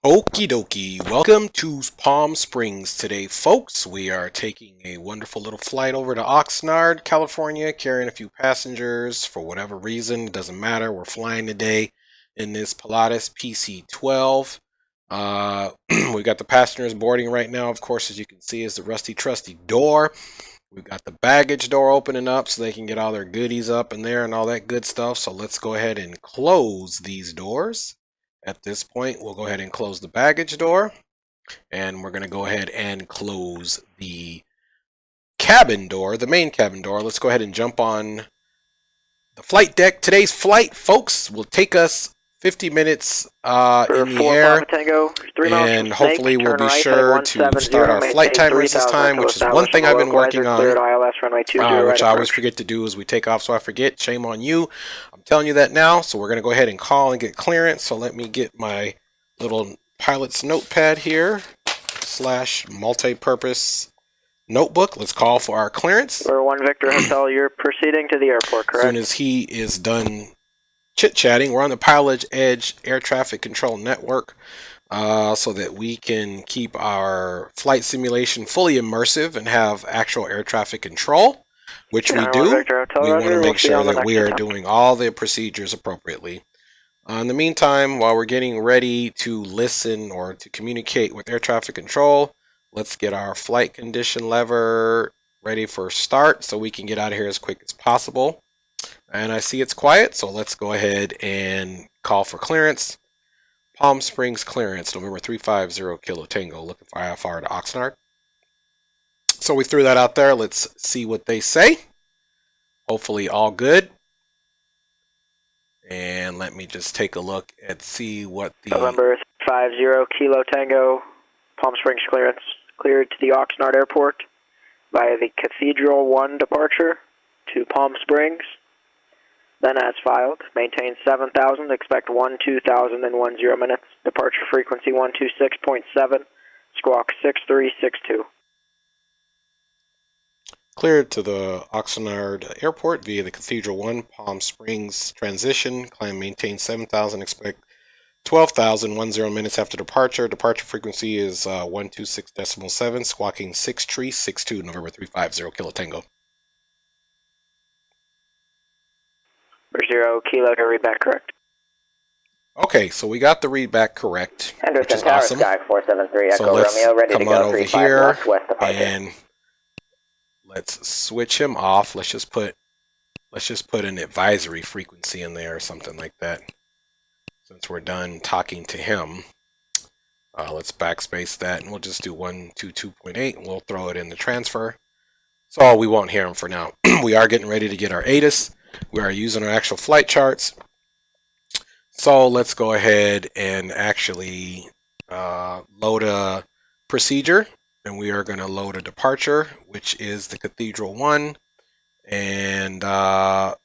Okie dokie, welcome to Palm Springs today, folks. We are taking a wonderful little flight over to Oxnard, California, carrying a few passengers for whatever reason. It doesn't matter. We're flying today in this Pilotedge PC-12. We got the passengers boarding right now. Of course, as you can see, is the rusty trusty door. We've got the baggage door opening up so they can get all their goodies up in there and all that good stuff. So let's go ahead and close these doors. At this point, we'll go ahead and close the baggage door, and we're going to go ahead and close the cabin door, the main cabin door. Let's go ahead and jump on the flight deck. Today's flight, folks, will take us 50 minutes in the air, and hopefully we'll be sure to start our flight timers this time, which is one thing I've been working on, which I always forget to do as we take off, so I forget. Shame on you. I'm telling you that now, so we're going to go ahead and call and get clearance. So let me get my little pilot's notepad here, / multi-purpose notebook. Let's call for our clearance. We're 1 Victor Hotel, you're proceeding to the airport, correct? As soon as he is done chit-chatting, we're on the Pilotedge air traffic control network so that we can keep our flight simulation fully immersive and have actual air traffic control, which we do. We want to make sure that we are doing all the procedures appropriately. In the meantime, while we're getting ready to listen or to communicate with air traffic control, let's get our flight condition lever ready for start so we can get out of here as quick as possible. And I see it's quiet, so let's go ahead and call for clearance. Palm Springs clearance, November 350 Kilo Tango, looking for IFR to Oxnard. So we threw that out there. Let's see what they say. Hopefully all good. And let me just take a look and see what the... November 350 Kilo Tango, Palm Springs clearance, cleared to the Oxnard Airport via the Cathedral 1 departure to Palm Springs. Then as filed, maintain 7,000, expect 12,000 in 10 minutes. Departure frequency 126.7, squawk 6362. Cleared to the Oxnard Airport via the Cathedral 1, Palm Springs transition. Climb maintain 7,000, expect 12,000 10 minutes after departure. Departure frequency is 126.7, squawking 6362, November 350 Kilo Tango. 0 Kilo to read back correct. Okay, so we got the readback correct, which is Tower, awesome. Sky 473, So Echo let's Romeo, ready come to on go, over 35 here west departure. and let's switch him off. Let's just put an advisory frequency in there or something like that. Since we're done talking to him, let's backspace that and we'll just do 122.8 and we'll throw it in the transfer. So we won't hear him for now. We are getting ready to get our ATIS. We are using our actual flight charts. So let's go ahead and actually load a procedure. And we are going to load a departure, which is the Cathedral 1. And I'm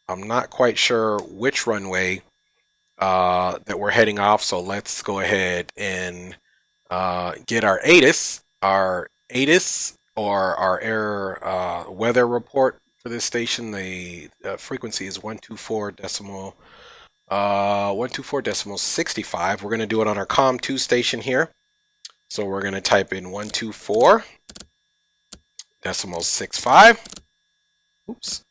not quite sure which runway that we're heading off. So let's go ahead and get our ATIS. Our ATIS, or our air weather report for this station. The frequency is 124.65. We're going to do it on our COM2 station here. So we're going to type in 124.65. Oops.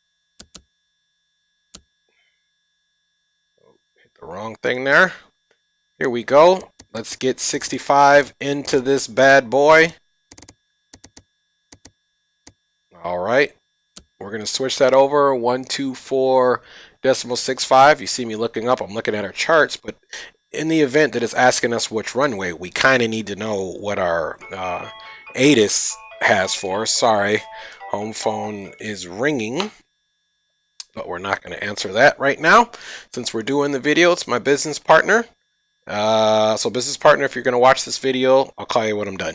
Hit the wrong thing there. Here we go. Let's get 65 into this bad boy. All right. We're going to switch that over, 124.65. You see me looking up, I'm looking at our charts, but in the event that it's asking us which runway, we kind of need to know what our ATIS has for us. Sorry, home phone is ringing, but we're not going to answer that right now. Since we're doing the video, it's my business partner. So business partner, if you're going to watch this video, I'll call you when I'm done.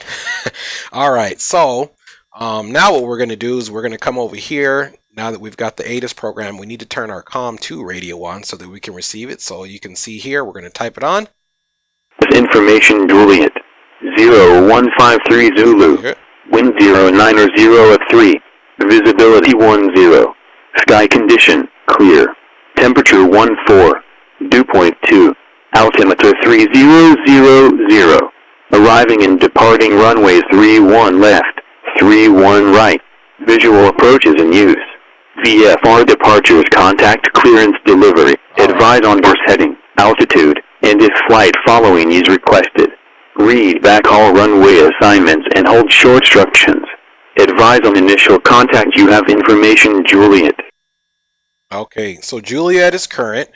All right, so now what we're going to do is we're going to come over here. Now that we've got the ATIS program, we need to turn our COM2 radio on so that we can receive it. So you can see here, we're going to type it on. This information Juliet 0153 Zulu. Okay. Wind 090 at 3. Visibility 10. Sky condition clear. Temperature 14. Dew point 2. Altimeter 3000. Arriving and departing runways 31 left, 31 right. Visual approaches in use. VFR departures, contact clearance delivery. Advise on course heading, altitude, and if flight following is requested. Read back all runway assignments and hold short instructions. Advise on initial contact. You have information, Juliet. Okay, so Juliet is current,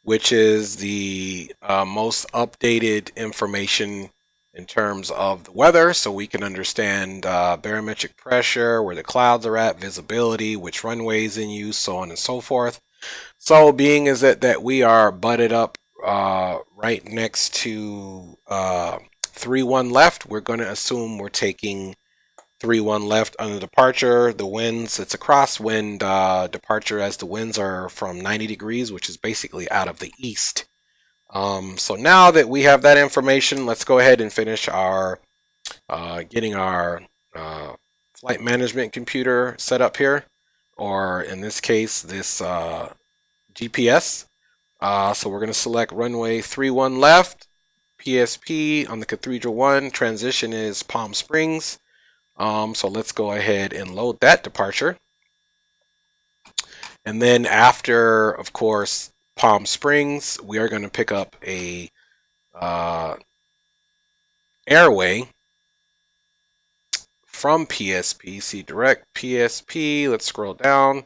which is the most updated information in terms of the weather, so we can understand barometric pressure, where the clouds are at, visibility, which runways in use, so on and so forth. So being is that we are butted up right next to 3-1 left, we're going to assume we're taking 3-1 left on the departure. The winds, it's a crosswind departure, as the winds are from 90 degrees, which is basically out of the east. So now that we have that information, let's go ahead and finish our getting our flight management computer set up here, or in this case, this GPS. So we're going to select runway 31 left, PSP on the Cathedral 1. Transition is Palm Springs. So let's go ahead and load that departure. And then after, of course, Palm Springs, we are going to pick up a airway from PSP. See direct PSP. Let's scroll down.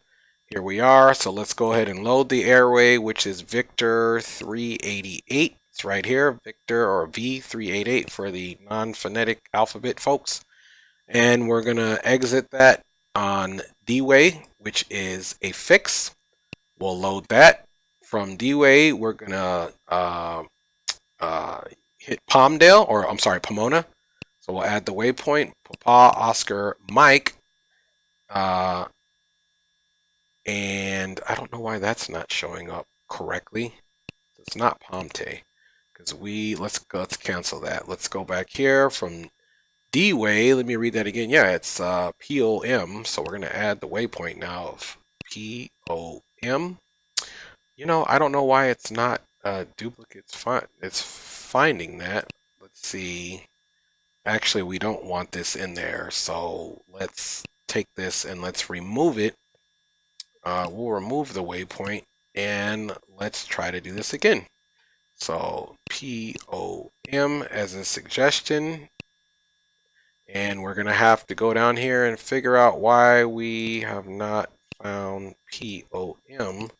Here we are. So let's go ahead and load the airway, which is Victor 388. It's right here, Victor, or V388 for the non-phonetic alphabet folks. And we're going to exit that on D-Way, which is a fix. We'll load that. From D-Way, we're going to hit Palmdale, or I'm sorry, Pomona. So we'll add the waypoint, Papa, Oscar, Mike. And I don't know why that's not showing up correctly. It's not Pomte, because let's cancel that. Let's go back here from D-Way. Let me read that again. Yeah, it's POM. So we're going to add the waypoint now of POM. You know, I don't know why it's not duplicates. It's finding that. Let's see. Actually, we don't want this in there. So let's take this and let's remove it. We'll remove the waypoint and let's try to do this again. So POM as a suggestion. And we're going to have to go down here and figure out why we have not found POM.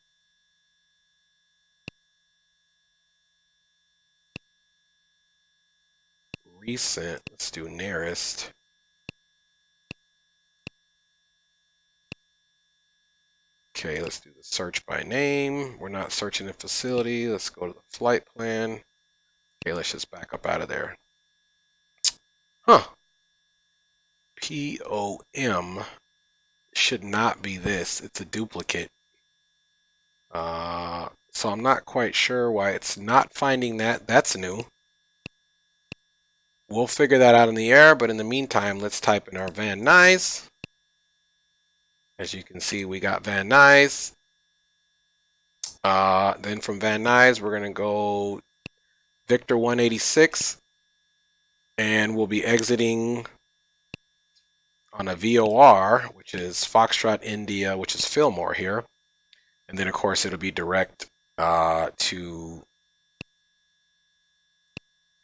Recent, let's do nearest. Okay, let's do the search by name. We're not searching the facility. Let's go to the flight plan. Okay, let's just back up out of there. Huh. POM should not be this. It's a duplicate. So I'm not quite sure why it's not finding that. That's new. We'll figure that out in the air, but in the meantime, let's type in our Van Nuys. As you can see, we got Van Nuys. Then from Van Nuys, we're going to go Victor 186, and we'll be exiting on a VOR, which is Foxtrot India, which is Fillmore here. And then, of course, it'll be direct to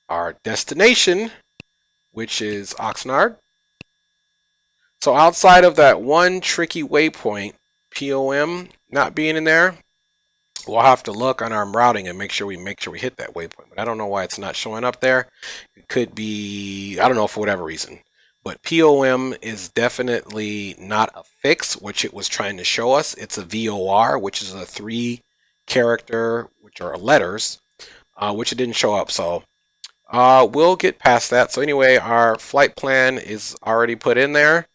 our destination, which is Oxnard. So outside of that one tricky waypoint, POM not being in there, we'll have to look on our routing and make sure we hit that waypoint. But I don't know why it's not showing up there. It could be, I don't know, for whatever reason. But POM is definitely not a fix, which it was trying to show us. It's a VOR, which is a 3-character, which are letters, which it didn't show up. So we'll get past that. So anyway, our flight plan is already put in there.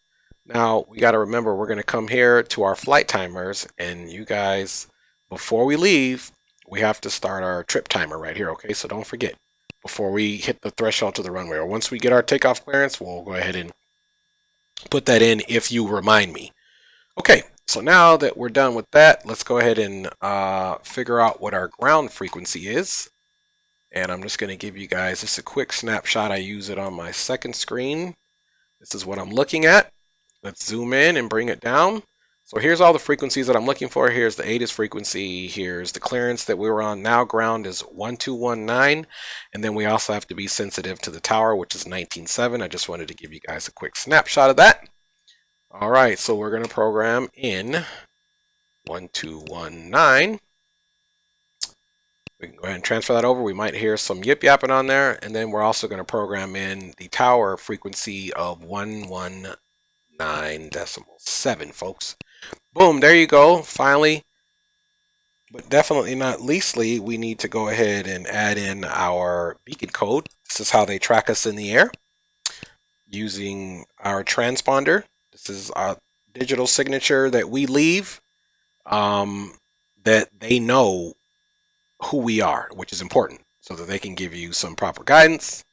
Now we got to remember, we're going to come here to our flight timers, and you guys, before we leave, we have to start our trip timer right here. Okay, so don't forget, before we hit the threshold to the runway, or once we get our takeoff clearance, we'll go ahead and put that in if you remind me. Okay, so now that we're done with that, let's go ahead and figure out what our ground frequency is. And I'm just going to give you guys just a quick snapshot. I use it on my second screen. This is what I'm looking at. Let's zoom in and bring it down. So here's all the frequencies that I'm looking for. Here's the ATIS frequency. Here's the clearance that we were on. Now ground is 1219. And then we also have to be sensitive to the tower, which is 19.7. I just wanted to give you guys a quick snapshot of that. All right, so we're going to program in 1219. We can go ahead and transfer that over. We might hear some yip yapping on there. And then we're also going to program in the tower frequency of 119.7, folks. Boom, there you go. Finally, but definitely not leastly, we need to go ahead and add in our beacon code. This is how they track us in the air using our transponder. This is our digital signature that we leave, that they know who we are, which is important, so that they can give you some proper guidance.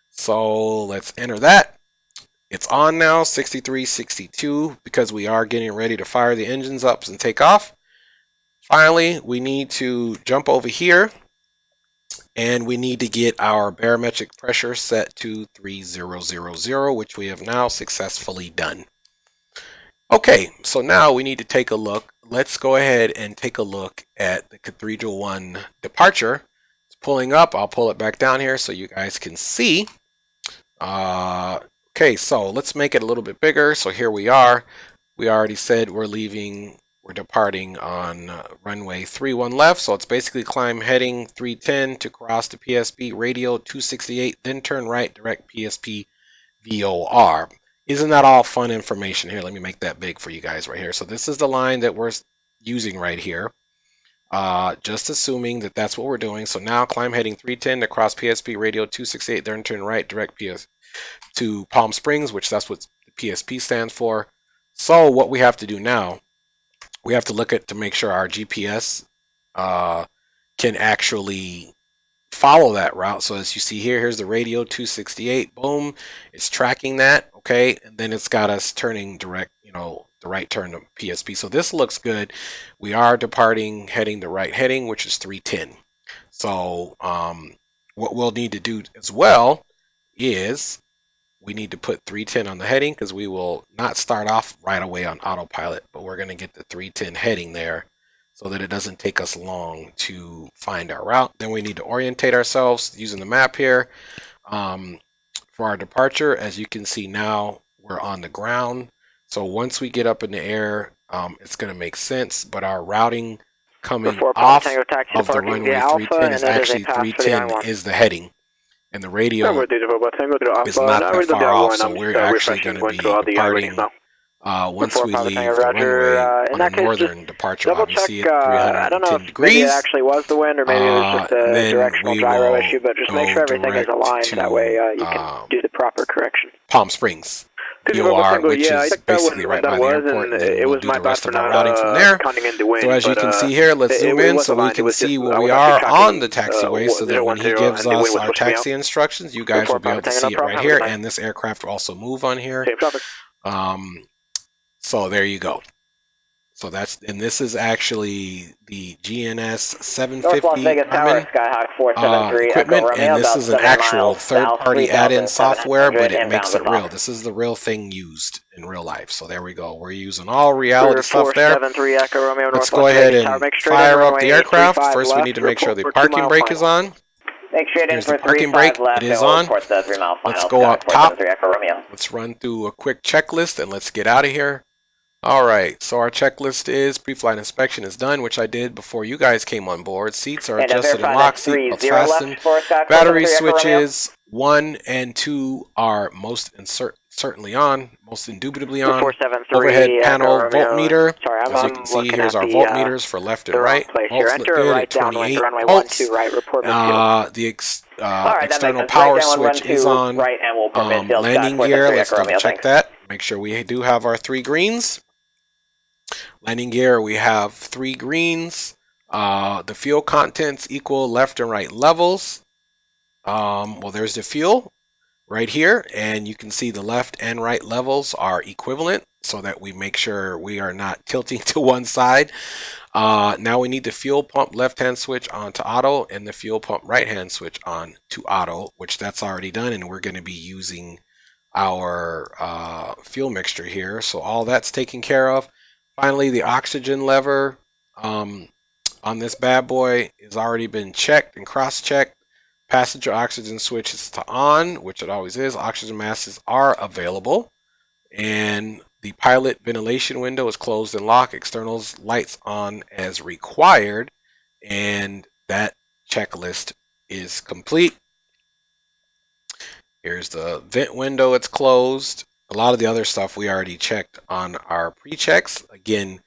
So let's enter that. It's on now, 6362, because we are getting ready to fire the engines up and take off. Finally, we need to jump over here, and we need to get our barometric pressure set to 3000, which we have now successfully done. Okay, so now we need to take a look. Let's go ahead and take a look at the Cathedral 1 departure. It's pulling up. I'll pull it back down here so you guys can see. Okay, so let's make it a little bit bigger. So here we are. We already said we're departing on runway 31 left. So it's basically climb heading 310 to cross to PSP radio 268, then turn right, direct PSP VOR. Isn't that all fun information? Here, let me make that big for you guys right here. So this is the line that we're using right here. Just assuming that that's what we're doing. So now climb heading 310 to cross PSP radio 268, then turn right, direct PS to Palm Springs, which that's what the PSP stands for. So what we have to do now, we have to look at to make sure our GPS can actually follow that route. So as you see here, here's the radio 268. Boom, it's tracking that. Okay, and then it's got us turning direct, the right turn to PSP. So this looks good. We are departing, heading the right heading, which is 310. So what we'll need to do as well is we need to put 310 on the heading, because we will not start off right away on autopilot, but we're going to get the 310 heading there so that it doesn't take us long to find our route. Then we need to orientate ourselves using the map here. For our departure, as you can see now, we're on the ground. So once we get up in the air, it's going to make sense, but our routing coming off of the runway 310 is actually 310 is the heading. And the radio is not that far off, so we're actually going to be departing once we leave the runway on a northern departure. Obviously at 310 degrees. It actually was the wind, or maybe it was just a directional gyro issue, but just make sure everything is aligned. That way you can do the proper correction. Palm Springs. VOR, which is basically right by the airport, and then we'll do the rest of our routing from there. So as you can see here, let's zoom in so we can see where we are on the taxiway, so that when he gives us our taxi instructions, you guys will be able to see it right here, and this aircraft will also move on here. So there you go. So this is actually the GNS 750 equipment, and this is an actual third-party add-in software, but it makes it real. This is the real thing used in real life. So there we go. We're using all reality stuff there. Let's go ahead and fire up the aircraft. First, we need to make sure the parking brake is on. Here's the parking brake. It is on. Let's go up top. Let's run through a quick checklist, and let's get out of here. Alright, so our checklist is pre-flight inspection is done, which I did before you guys came on board. Seats are adjusted and locked, seatbelts fastened. Battery switches 1 and 2 are most certainly on, most indubitably on. Overhead panel voltmeter. As you can see, here's our voltmeters for left and right. Volts look good at 28 volts. The external power switch is on. Landing gear, let's double check that. Make sure we do have our 3 greens. Landing gear, we have 3 greens. The fuel contents equal left and right levels. Well, there's the fuel right here, and you can see the left and right levels are equivalent, so that we make sure we are not tilting to one side. Now we need the fuel pump left-hand switch on to auto and the fuel pump right-hand switch on to auto, which that's already done, and we're going to be using our fuel mixture here. So all that's taken care of. Finally, the oxygen lever on this bad boy has already been checked and cross-checked. Passenger oxygen switch is to on, which it always is. Oxygen masks are available. And the pilot ventilation window is closed and locked. Externals lights on as required. And that checklist is complete. Here's the vent window. It's closed. A lot of the other stuff we already checked on our pre-checks. Again,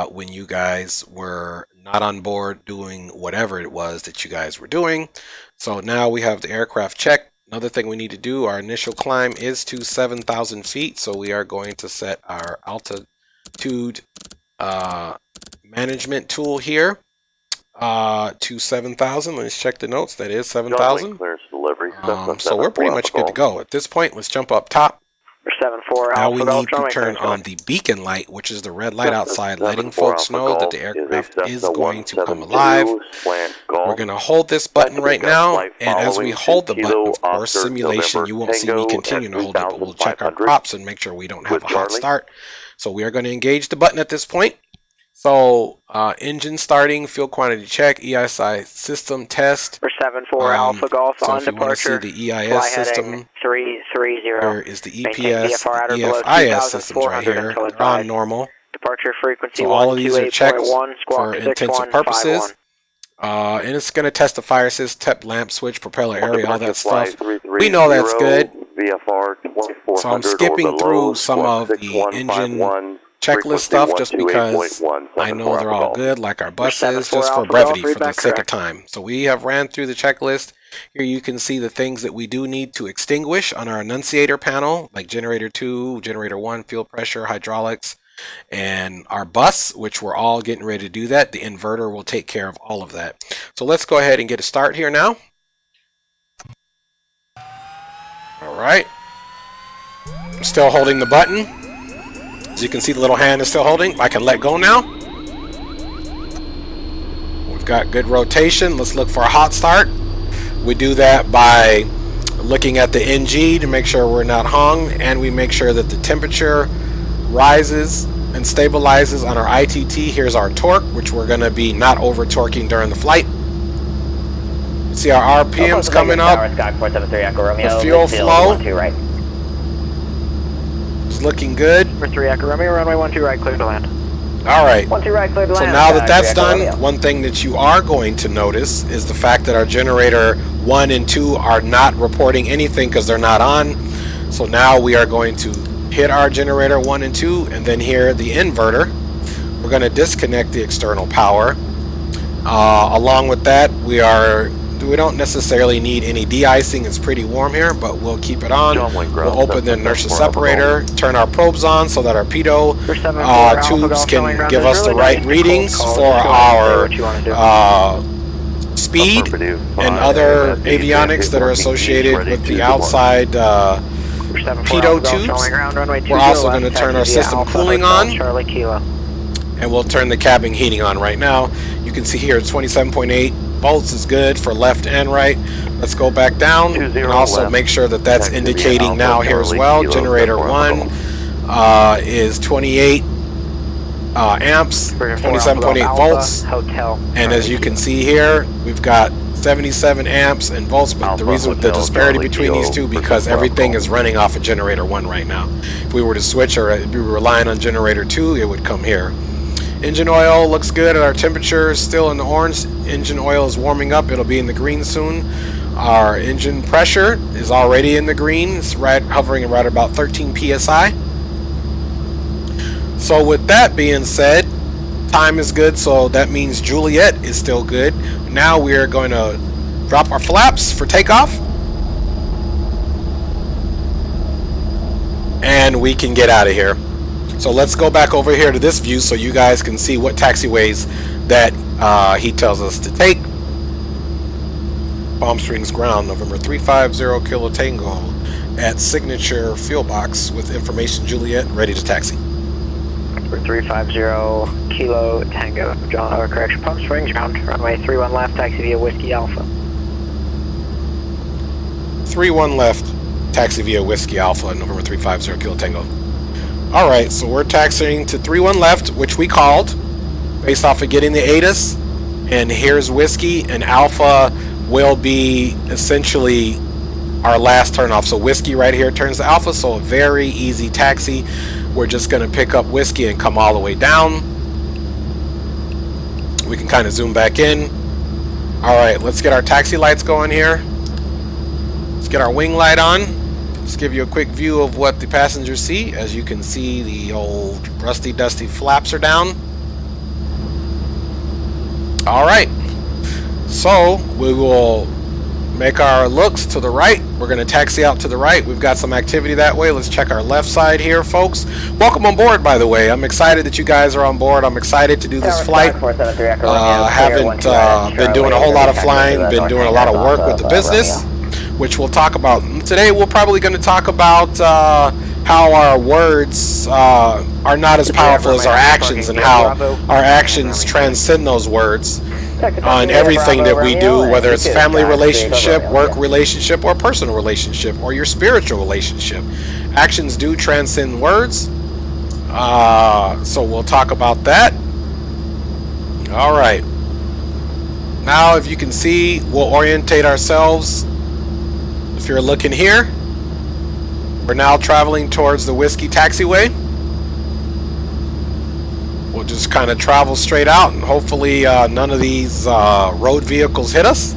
when you guys were not on board doing whatever it was that you guys were doing. So now we have the aircraft checked. Another thing we need to do, our initial climb is to 7,000 feet. So we are going to set our altitude management tool here to 7,000. Let's check the notes. That is 7,000. So we're pretty much good to go. At this point, let's jump up top. 74 Now we Alpha need Golf, to turn on the beacon light, which is the red light outside, letting folks know that the aircraft is going to come alive. We're going to hold this button right now, and as we hold the button, of course, simulation, you won't see me continue to hold it, but we'll check our props and make sure we don't have a hot start. So we are going to engage the button at this point. So engine starting, fuel quantity check, EIS system test. 74 Alpha Golf so on if you want to departure. see the EIS system, 330. there is the Maintain EPS, VFR outer below EFIS systems right here. 2,400 They're on normal. Departure frequency So all of these are checked 128.1, for squawk intents purposes. And it's going to test the fire assist, TEP lamp switch, propeller area, all that stuff. We know that's good. So I'm skipping through some of the engine checklist stuff just because I know they're all good, like our buses, just for brevity, for the sake of time. So we have ran through the checklist. Here you can see the things that we do need to extinguish on our annunciator panel, like generator 2, generator 1, fuel pressure, hydraulics, and our bus, which we're all getting ready to do that. The inverter will take care of all of that. So let's go ahead and get a start here now. All right. I'm still holding the button. As you can see, the little hand is still holding. I can let go now. We've got good rotation. Let's look for a hot start. We do that by looking at the NG to make sure we're not hung, and we make sure that the temperature rises and stabilizes on our ITT. Here's our torque, which we're going to be not over torquing during the flight. See our RPMs coming up. The fuel flow is looking good. For 3 Echo Romeo, runway 12 right, clear to land. All right. 12 right, clear to land. So now that that's done, one thing that you are going to notice is the fact that our generator 1 and 2 are not reporting anything because they're not on. So now we are going to hit our generator 1 and 2 and then here the inverter. We're going to disconnect the external power. Along with that, we don't necessarily need any de-icing. It's pretty warm here, but we'll keep it on. We'll open the inertia separator, turn our probes on so that our pitot tubes can give us the right readings for our speed and other avionics that are associated with the outside pitot tubes. We're also going to turn our system cooling on, and we'll turn the cabin heating on right now. You can see here 27.8 volts is good for left and right. Let's go back down and also make sure that that's indicating now here as well. Generator 1 is 28 amps, 27.8 volts, and as you can see here, we've got 77 amps and volts, but the reason with the disparity between these two, because everything is running off of generator 1 right now. If we were to switch or if we were relying on generator 2, it would come here. Engine oil looks good. Our temperature is still in the orange. Engine oil is warming up. It'll be in the green soon. Our engine pressure is already in the green. It's hovering right about 13 psi. So with that being said, time is good, so that means Juliet is still good. Now we are going to drop our flaps for takeoff, and we can get out of here. So let's go back over here to this view so you guys can see what taxiways that he tells us to take. Palm Springs ground, November 350 Kilo Tango at Signature Fuel Box with information Juliet, ready to taxi. November 350 Kilo Tango. John, correction, Palm Springs, ground, runway 31 left, taxi via Whiskey Alpha. 31 left, taxi via Whiskey Alpha, November 350 Kilo Tango. Alright, so we're taxiing to 31 left, which we called, based off of getting the ATIS. And here's Whiskey, and Alpha will be essentially our last turn off. So Whiskey right here turns to Alpha, so a very easy taxi. We're just going to pick up Whiskey and come all the way down. We can kind of zoom back in. Alright, let's get our taxi lights going here. Let's get our wing light on. Let's give you a quick view of what the passengers see. As you can see, the old rusty dusty flaps are down. Alright, so we will make our looks to the right. We're going to taxi out to the right. We've got some activity that way. Let's check our left side here, folks. Welcome on board, by the way. I'm excited that you guys are on board. I'm excited to do this flight. Haven't been doing a whole lot of flying, been doing a lot of work with the business, which we'll talk about. Today we're probably going to talk about how our words are not as powerful as our actions, and how our actions transcend those words on everything that we do, whether it's family relationship, work relationship, or personal relationship, or your spiritual relationship. Actions do transcend words. So we'll talk about that. All right. Now, if you can see, we'll orientate ourselves. If you're looking here, we're now traveling towards the Whiskey taxiway. We'll just kind of travel straight out, and hopefully none of these road vehicles hit us.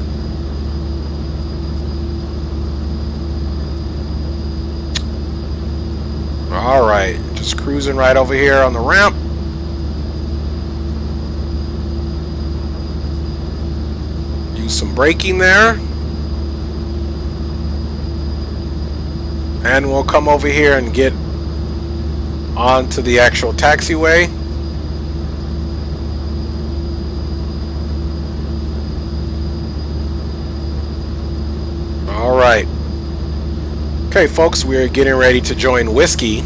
Alright, just cruising right over here on the ramp. Use some braking there. And we'll come over here and get onto the actual taxiway. Alright. Okay, folks, we are getting ready to join Whiskey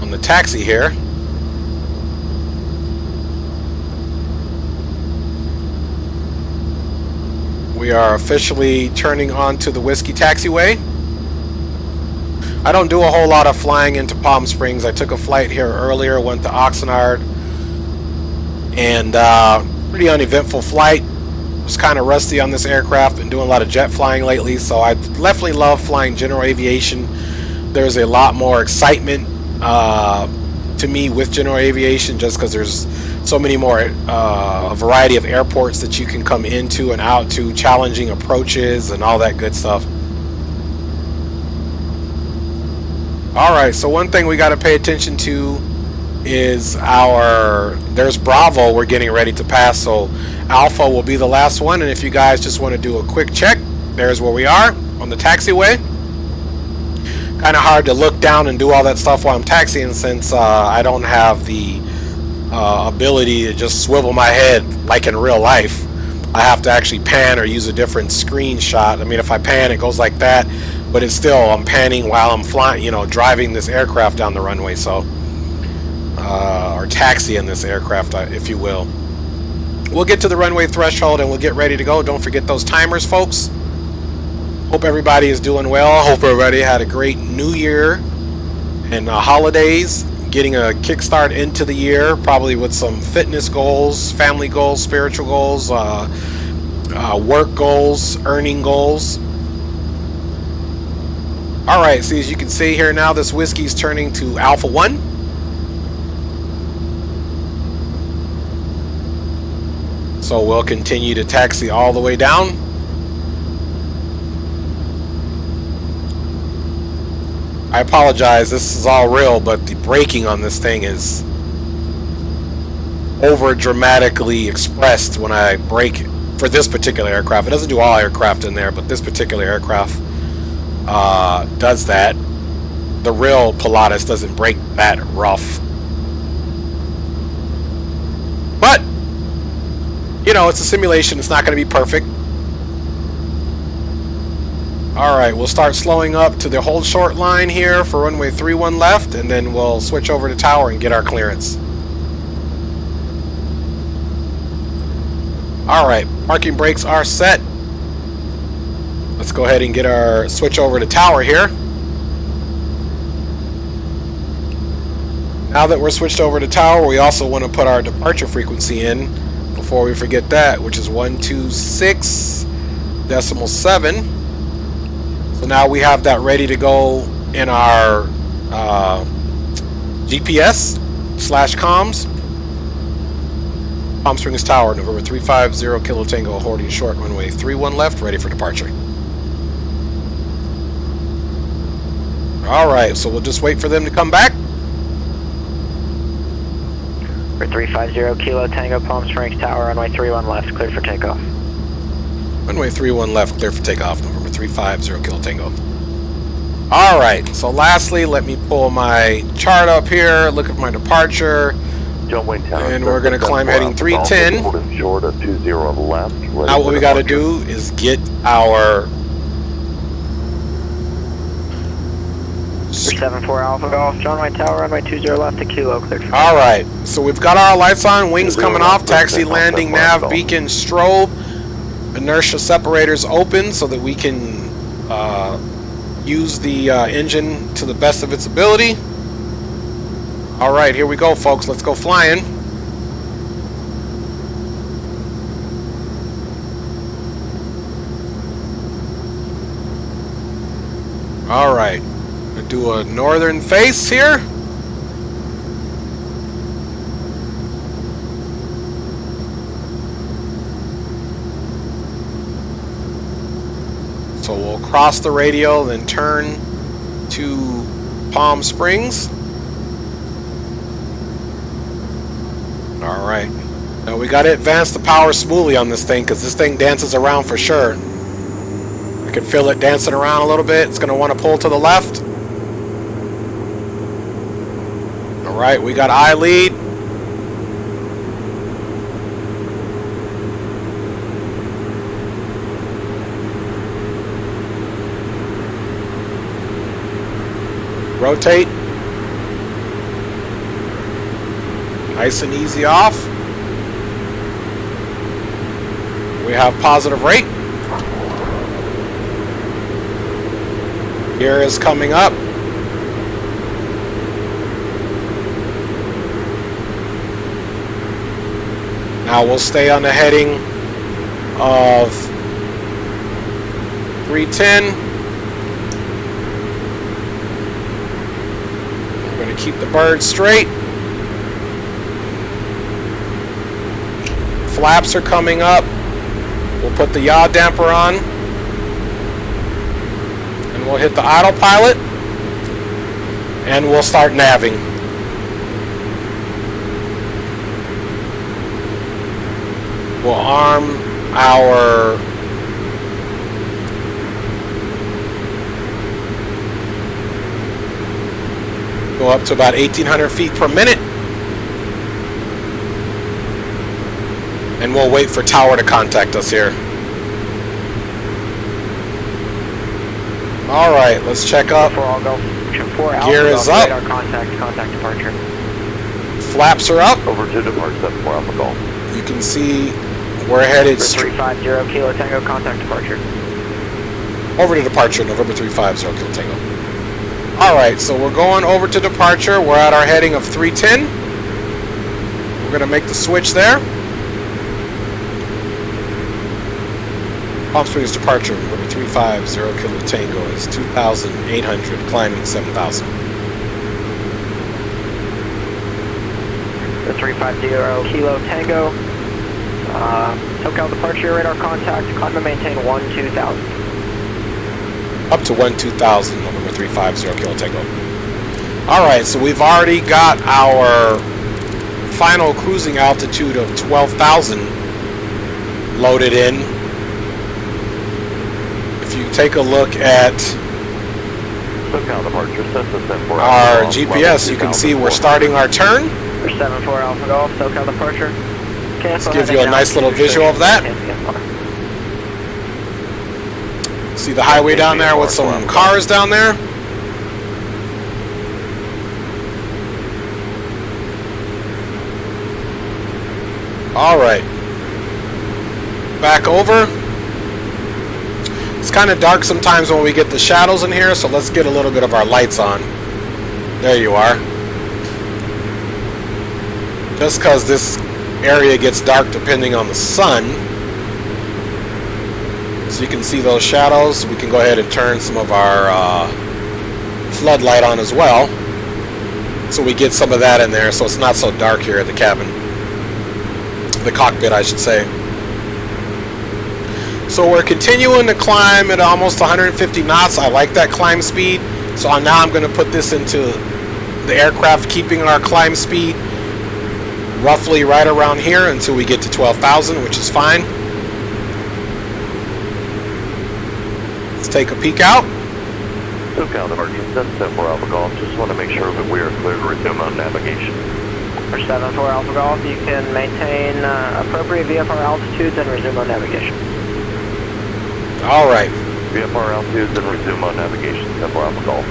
on the taxi here. We are officially turning onto the Whiskey taxiway. I don't do a whole lot of flying into Palm Springs. I took a flight here earlier, went to Oxnard, and pretty uneventful flight. Was kind of rusty on this aircraft. Been doing a lot of jet flying lately, so I definitely love flying general aviation. There's a lot more excitement to me with general aviation, just because there's so many more a variety of airports that you can come into and out to, challenging approaches and all that good stuff. Alright, so one thing we got to pay attention to is there's Bravo we're getting ready to pass, so Alpha will be the last one. And if you guys just want to do a quick check, there's where we are on the taxiway. Kind of hard to look down and do all that stuff while I'm taxiing, since I don't have the ability to just swivel my head like in real life. I have to actually pan or use a different screenshot. I mean, if I pan, it goes like that, but it's still, I'm panning while I'm flying, driving this aircraft down the runway, so or taxiing this aircraft, if you will. We'll get to the runway threshold and we'll get ready to go. Don't forget those timers, folks. Hope everybody is doing well. Hope everybody had a great New Year and holidays. Getting a kickstart into the year, probably with some fitness goals, family goals, spiritual goals, work goals, earning goals. Alright, so as you can see here now, this Whiskey's turning to Alpha 1. So we'll continue to taxi all the way down. I apologize, this is all real, but the braking on this thing is over dramatically expressed when I brake for this particular aircraft. It doesn't do all aircraft in there, but this particular aircraft does that. The real Pilatus doesn't brake that rough. But it's a simulation. It's not going to be perfect. Alright, we'll start slowing up to the hold short line here for runway 31 left, and then we'll switch over to tower and get our clearance. Alright, parking brakes are set. Let's go ahead and get our switch over to tower here. Now that we're switched over to tower, we also want to put our departure frequency in before we forget that, which is 126.7. So now we have that ready to go in our GPS/comms. Palm Springs Tower, November 350 Kilo Tango, holding short runway 31 left, ready for departure. Alright, so we'll just wait for them to come back. For 350 Kilo Tango, Palm Springs Tower, runway 31 left, cleared for takeoff. Runway 31 left, clear for takeoff, November 350 Kilo Tango. Alright, so lastly, let me pull my chart up here, look at my departure. And we're going to climb heading 310. Short of 20 left. Now what we got to do is get our... For 74 Alpha Golf, runway Tower, runway 20 left to Kilo, cleared for takeoff. Alright, so we've got our lights on, wings coming off, taxi, landing, nav, beacon, strobe, inertia separators open so that we can use the engine to the best of its ability. Alright, here we go, folks. Let's go flying. Alright. Gonna do a northern face here. So we'll cross the radio, then turn to Palm Springs. Alright. Now we gotta advance the power smoothly on this thing, because this thing dances around for sure. I can feel it dancing around a little bit. It's gonna want to pull to the left. Alright, we got eye lead. Rotate. Nice and easy off. We have positive rate. Gear is coming up. Now we'll stay on the heading of 310. We're going to keep the bird straight. Flaps are coming up. We'll put the yaw damper on. And we'll hit the autopilot. And we'll start navving. We'll arm our go up to about 1,800 feet per minute. And we'll wait for tower to contact us here. Alright, let's check up. Gear is up. Contact departure. Flaps are up. Over to depart 74 Alpha Golf. You can see we're headed 350 Kilo Tango, contact departure. over to departure, November 350 Kilo Tango. Alright, so we're going over to departure. We're at our heading of 310. We're going to make the switch there. Palm Springs departure, November 350 Kilo Tango is 2,800, climbing 7,000. The 350 Kilo Tango. SoCal departure, radar contact, climb and maintain 12,000. Up to 12,000, November 350 Kilo Tango. Alright, so we've already got our final cruising altitude of 12,000 loaded in. If you take a look at our GPS, you can see we're starting our turn. For 74 Alpha Golf, SoCal departure. Let's give you a nice little visual of that. See the highway down there with some cars down there? Alright. Back over. It's kind of dark sometimes when we get the shadows in here, so let's get a little bit of our lights on. There you are. Just because this area gets dark depending on the sun. So you can see those shadows. We can go ahead and turn some of our floodlight on as well. So we get some of that in there so it's not so dark here at the cabin. The cockpit, I should say. So we're continuing to climb at almost 150 knots. I like that climb speed. So now I'm going to put this into the aircraft, keeping our climb speed roughly right around here until we get to 12,000, which is fine. Let's take a peek out. SoCal Emergency 74 Alpha Golf. Just want to make sure that we are clear to resume on navigation. For 74 Alpha Golf, you can maintain appropriate VFR altitudes and resume on navigation. Alright. VFR altitudes and resume on navigation, 74 Alpha Golf.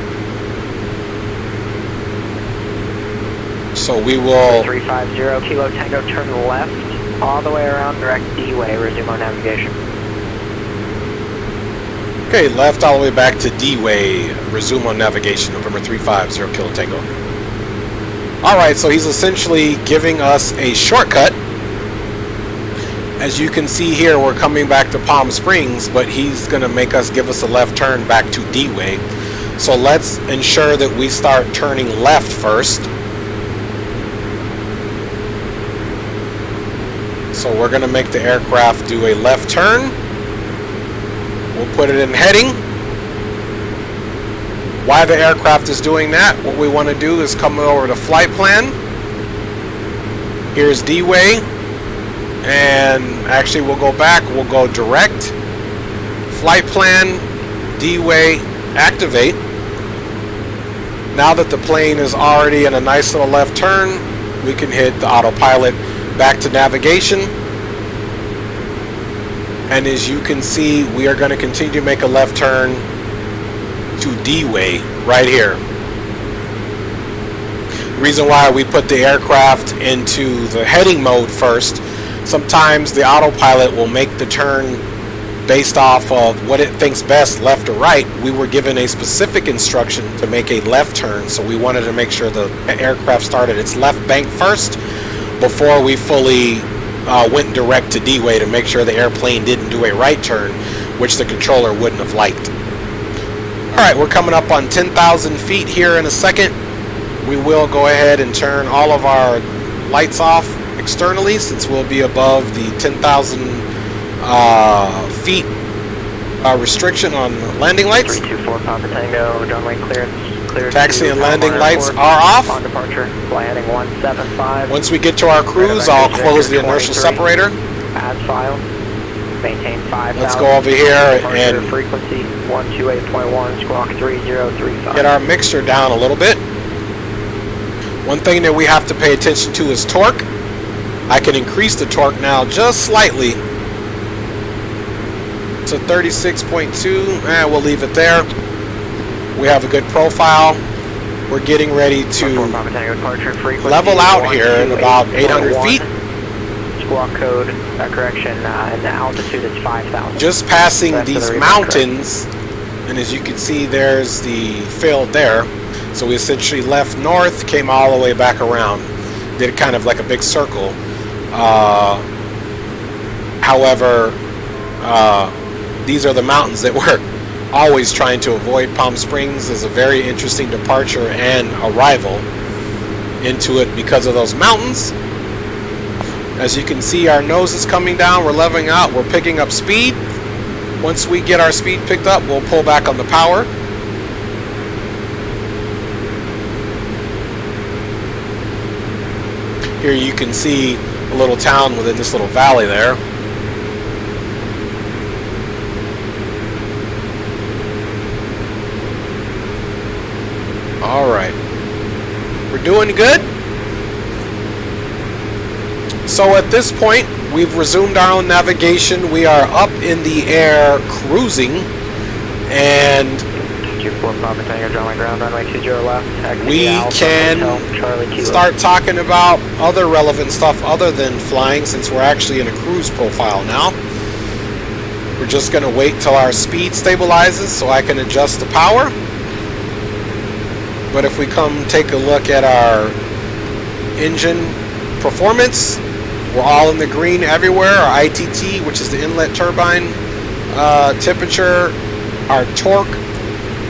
So we will... 350 Kilo Tango, turn left, all the way around, direct D-way, resume on navigation. Okay, left all the way back to D-way, resume on navigation, November 350 Kilo Tango. Alright, so he's essentially giving us a shortcut. As you can see here, we're coming back to Palm Springs, but he's going to make us give us a left turn back to D-way. So let's ensure that we start turning left first. So we're going to make the aircraft do a left turn. We'll put it in heading. Why the aircraft is doing that, what we want to do is come over to flight plan. Here's D-way. And actually we'll go back, we'll go direct. Flight plan, D-way, activate. Now that the plane is already in a nice little left turn, we can hit the autopilot back to navigation. And as you can see, we are going to continue to make a left turn to D-way right here. The reason why we put the aircraft into the heading mode first, sometimes the autopilot will make the turn based off of what it thinks best, left or right. We were given a specific instruction to make a left turn, so we wanted to make sure the aircraft started its left bank first before we fully went direct to D-way to make sure the airplane didn't do a right turn, which the controller wouldn't have liked. Alright, we're coming up on 10,000 feet here in a second. We will go ahead and turn all of our lights off externally since we'll be above the 10,000 feet restriction on landing lights. 324 Papa Tango, runway clearance, cleared. Taxi and landing lights are off. On departure, fly heading 175. Once we get to our cruise, I'll close the inertial separator. As filed. Maintain 5,000. Let's go over here and frequency 128.1, squawk 3035. Get our mixture down a little bit. One thing that we have to pay attention to is torque. I can increase the torque now just slightly to 36.2, and we'll leave it there. We have a good profile. We're getting ready to level out here at about 800 feet. Squawk code, correction, and the altitude is 5,000. Just passing these mountains, and as you can see, there's the field there. So we essentially left north, came all the way back around, did kind of like a big circle. However, these are the mountains that we're always trying to avoid. Palm Springs is a very interesting departure and arrival into it because of those mountains. As you can see, our nose is coming down, we're leveling out, we're picking up speed. Once we get our speed picked up, we'll pull back on the power. Here you can see a little town within this little valley there. Alright. We're doing good. So at this point, we've resumed our own navigation. We are up in the air cruising and 24 Papa Tango, John ground, runway 20 left. we can start talking about other relevant stuff other than flying, since we're actually in a cruise profile now. We're just going to wait till our speed stabilizes so I can adjust the power. But if we come take a look at our engine performance, we're all in the green everywhere. Our ITT, which is the inlet turbine temperature, our torque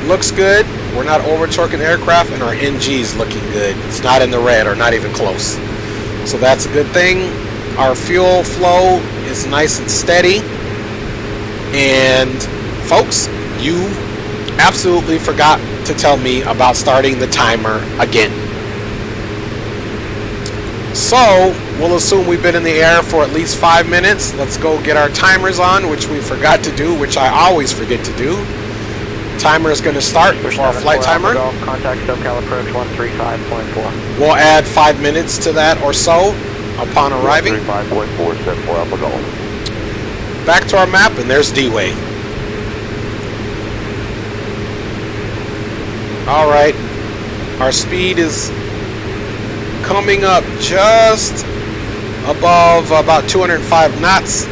looks good. We're not over torquing the aircraft, and our NG is looking good. It's not in the red or not even close. So that's a good thing. Our fuel flow is nice and steady. And folks, you absolutely forgot to tell me about starting the timer again. So we'll assume we've been in the air for at least 5 minutes. Let's go get our timers on, which we forgot to do, which I always forget to do. Timer is going to start before our flight timer. Contact SoCal approach 135.4. We'll add 5 minutes to that or so upon arriving. 135.4, set for Alpha Golf. Back to our map, and there's D-Way. Alright, our speed is coming up just above about 205 knots.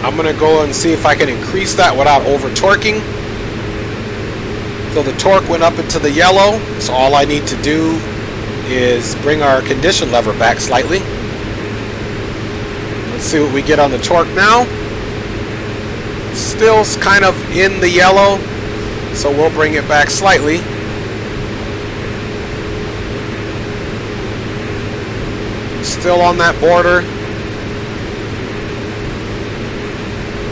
I'm going to go and see if I can increase that without over-torquing. So the torque went up into the yellow, so all I need to do is bring our condition lever back slightly. Let's see what we get on the torque now. Still kind of in the yellow, so we'll bring it back slightly. Still on that border.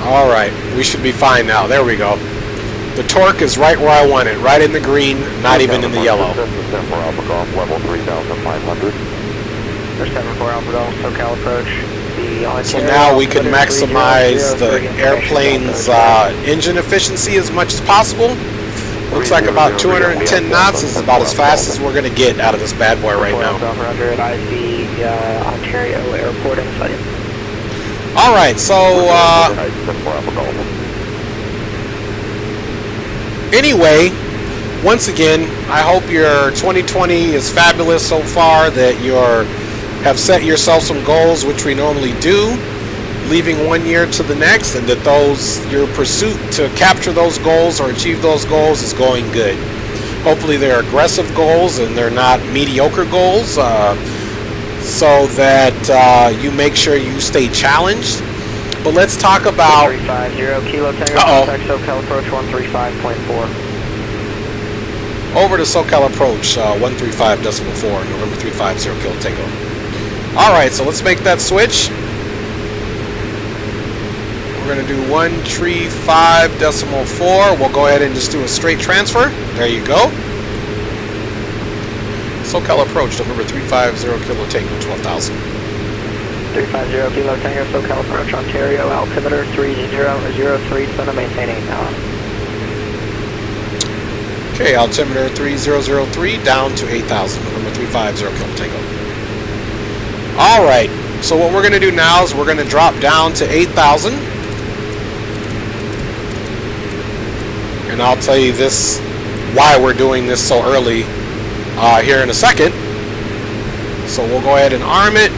Alright, we should be fine now. There we go. The torque is right where I want it, right in the green, not even in the yellow. Alpha Golf, level 3,500. 74 Alpha Golf, SoCal approach. So now we can maximize the airplane's engine efficiency as much as possible. Looks like about 210 knots is about as fast as we're going to get out of this bad boy right now. IC Ontario Airport in sight. Alright, so anyway, once again, I hope your 2020 is fabulous so far, that you have set yourself some goals, which we normally do, leaving 1 year to the next, and that your pursuit to capture those goals or achieve those goals is going good. Hopefully they're aggressive goals and they're not mediocre goals, so that you make sure you stay challenged. But let's talk about 350 Kilo Tango, contact SoCal approach 135.4. Over to SoCal approach 135.4, November 350 Kilo Tango. Alright, so let's make that switch. We're going to do 135.4. We'll go ahead and just do a straight transfer. There you go. SoCal approach, November 350 Kilo Tango, 12,000. 350 Kilo Tango, SoCal approach, Ontario, altimeter 3003, center maintaining now. Okay, altimeter 3003 down to 8,000, November 350 Kilo Tango. Alright, so what we're going to do now is we're going to drop down to 8,000. And I'll tell you this, why we're doing this so early here in a second. So we'll go ahead and arm it.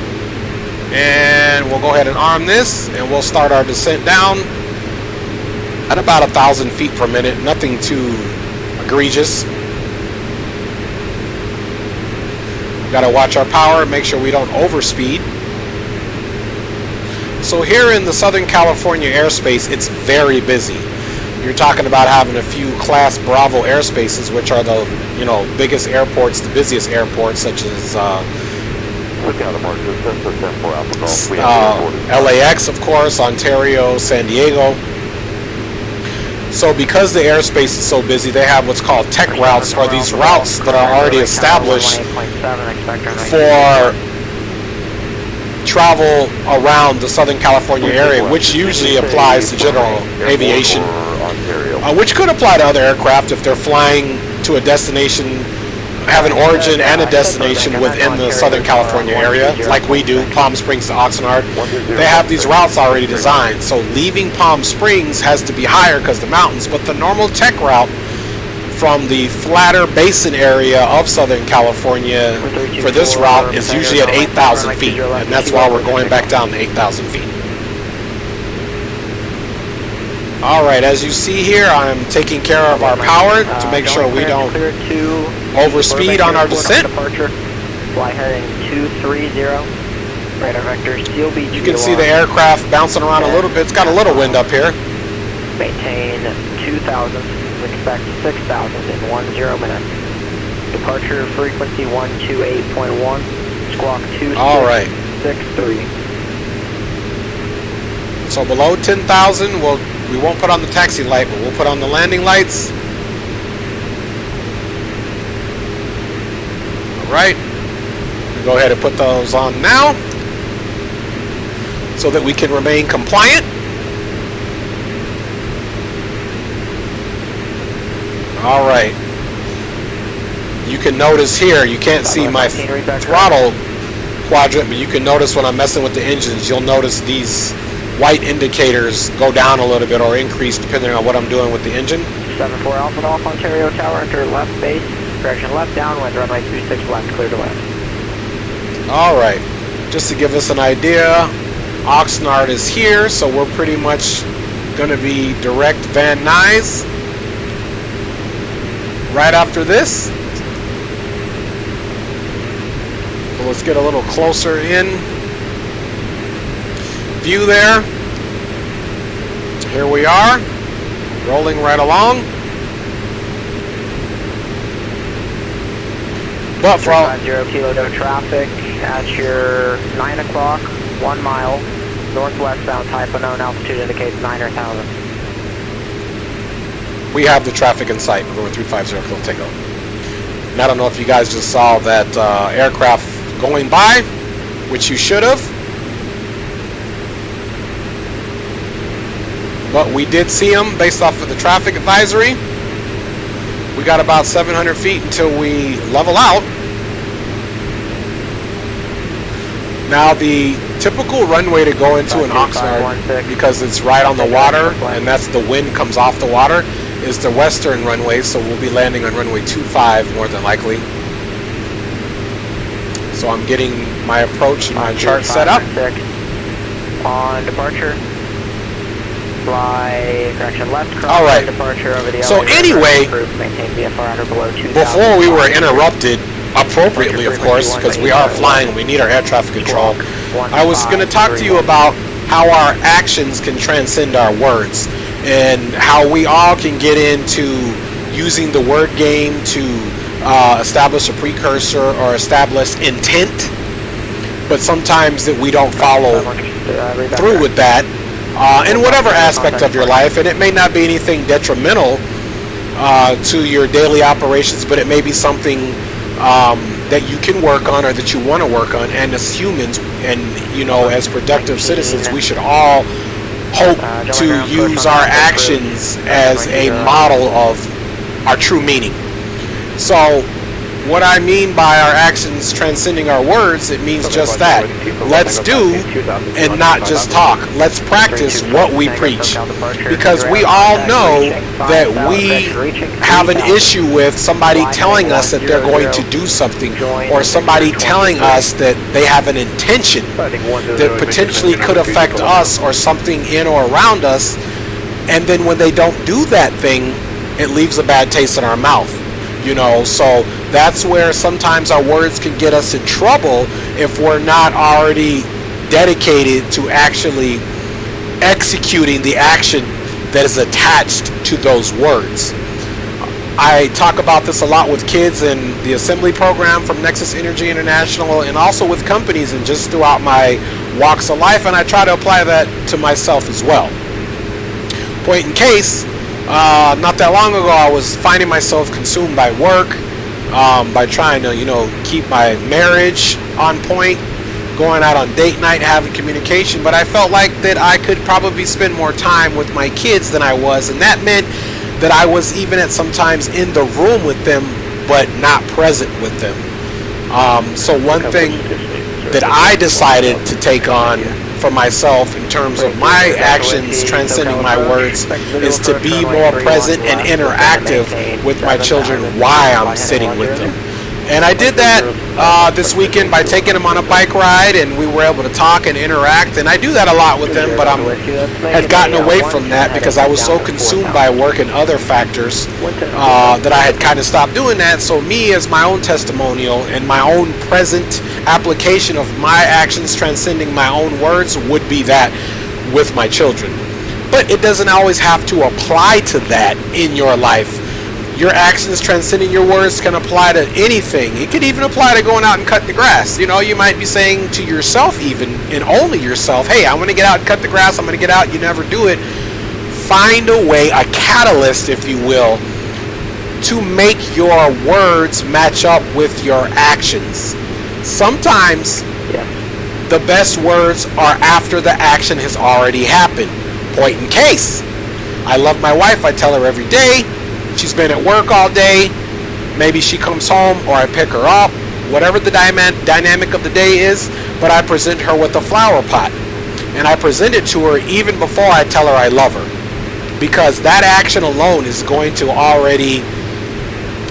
And we'll go ahead and arm this. And we'll start our descent down at about 1,000 feet per minute. Nothing too egregious. Got to watch our power, make sure we don't overspeed. So here in the Southern California airspace, it's very busy. You're talking about having a few Class Bravo airspaces, which are the biggest airports, the busiest airports, such as LAX, of course, Ontario, San Diego. So because the airspace is so busy, they have what's called tech routes, or these routes that are already established for travel around the Southern California area, which usually applies to general aviation, which could apply to other aircraft if they're flying to a destination have an origin and a destination within the Southern California area, like we do, Palm Springs to Oxnard. They have these routes already designed. So leaving Palm Springs has to be higher because the mountains, but the normal tech route from the flatter basin area of Southern California for this route is usually at 8,000 feet, and that's why we're going back down to 8,000 feet. Alright, as you see here, I'm taking care of our power to make sure we don't overspeed on our descent. Fly heading 230, radar vector Seal Beach. You can see the aircraft bouncing around a little bit. It's got a little wind up here. Maintain 2,000, expect 6,000 in 10 minutes. Departure frequency 128.1, squawk 2663. So below 10,000, we won't put on the taxi light, but we'll put on the landing lights. Alright. Go ahead and put those on now so that we can remain compliant. Alright. You can notice here, you can't see my throttle quadrant, but you can notice when I'm messing with the engines, you'll notice these white indicators go down a little bit or increase depending on what I'm doing with the engine. 74 Alpha Golf Ontario Tower, enter left base, correction left downwind, runway 26 left, clear to land. Alright, just to give us an idea, Oxnard is here, so we're pretty much going to be direct Van Nuys right after this. So let's get a little closer in view there. Here we are, rolling right along. But from 0 kilo, no traffic at your 9 o'clock, 1 mile, northwestbound, type unknown, altitude indicates 9 or 1,000. We have the traffic in sight. We're going 350 kilo takeoff. And I don't know if you guys just saw that aircraft going by, which you should have. But we did see them based off of the traffic advisory. We got about 700 feet until we level out. Now the typical runway to go into an Oxnard, because it's right on the water and that's the wind comes off the water, is the western runway, so we'll be landing on runway 25 more than likely. So I'm getting my approach and my chart set up. On departure, fly correction left, all right. Departure over the so anyway, maintain VFR under below 2,000. Before we were interrupted, appropriately of course, because we are flying, we need our air traffic control, I was going to talk to you about how our actions can transcend our words, and how we all can get into using the word game to establish a precursor or establish intent, but sometimes that we don't follow through with that in whatever aspect of your life, and it may not be anything detrimental to your daily operations, but it may be something that you can work on or that you want to work on. And as humans and, you know, as productive citizens, we should all hope to use our actions as a model of our true meaning. So what I mean by our actions transcending our words, it means just that. Let's do and not just talk. Let's practice what we preach. Because we all know that we have an issue with somebody telling us that they're going to do something, or somebody telling us that they have an intention that potentially could affect us or something in or around us, and then when they don't do that thing, it leaves a bad taste in our mouth. You know, so that's where sometimes our words can get us in trouble if we're not already dedicated to actually executing the action that is attached to those words. I talk about this a lot with kids in the assembly program from Nexus Energy International, and also with companies and just throughout my walks of life, and I try to apply that to myself as well. Point in case, not that long ago, I was finding myself consumed by work, by trying to, you know, keep my marriage on point, going out on date night, having communication, but I felt like that I could probably spend more time with my kids than I was, and that meant that I was even at sometimes in the room with them but not present with them. So one thing that I decided to take on for myself in terms of my actions transcending my words is to be more present and interactive with my children while I'm sitting with them. And I did that this weekend by taking them on a bike ride, and we were able to talk and interact. And I do that a lot with them, but I had gotten away from that because I was so consumed by work and other factors that I had kind of stopped doing that. So me, as my own testimonial and my own present application of my actions transcending my own words would be that with my children. But it doesn't always have to apply to that in your life. Your actions transcending your words can apply to anything. It could even apply to going out and cutting the grass. You know, you might be saying to yourself even, and only yourself, hey, I'm going to get out and cut the grass. I'm going to get out. You never do it. Find a way, a catalyst, if you will, to make your words match up with your actions. Sometimes the best words are after the action has already happened. Point in case. I love my wife. I tell her every day. She's been at work all day. Maybe she comes home or I pick her up. Whatever the dynamic of the day is, but I present her with a flower pot. And I present it to her even before I tell her I love her. Because that action alone is going to already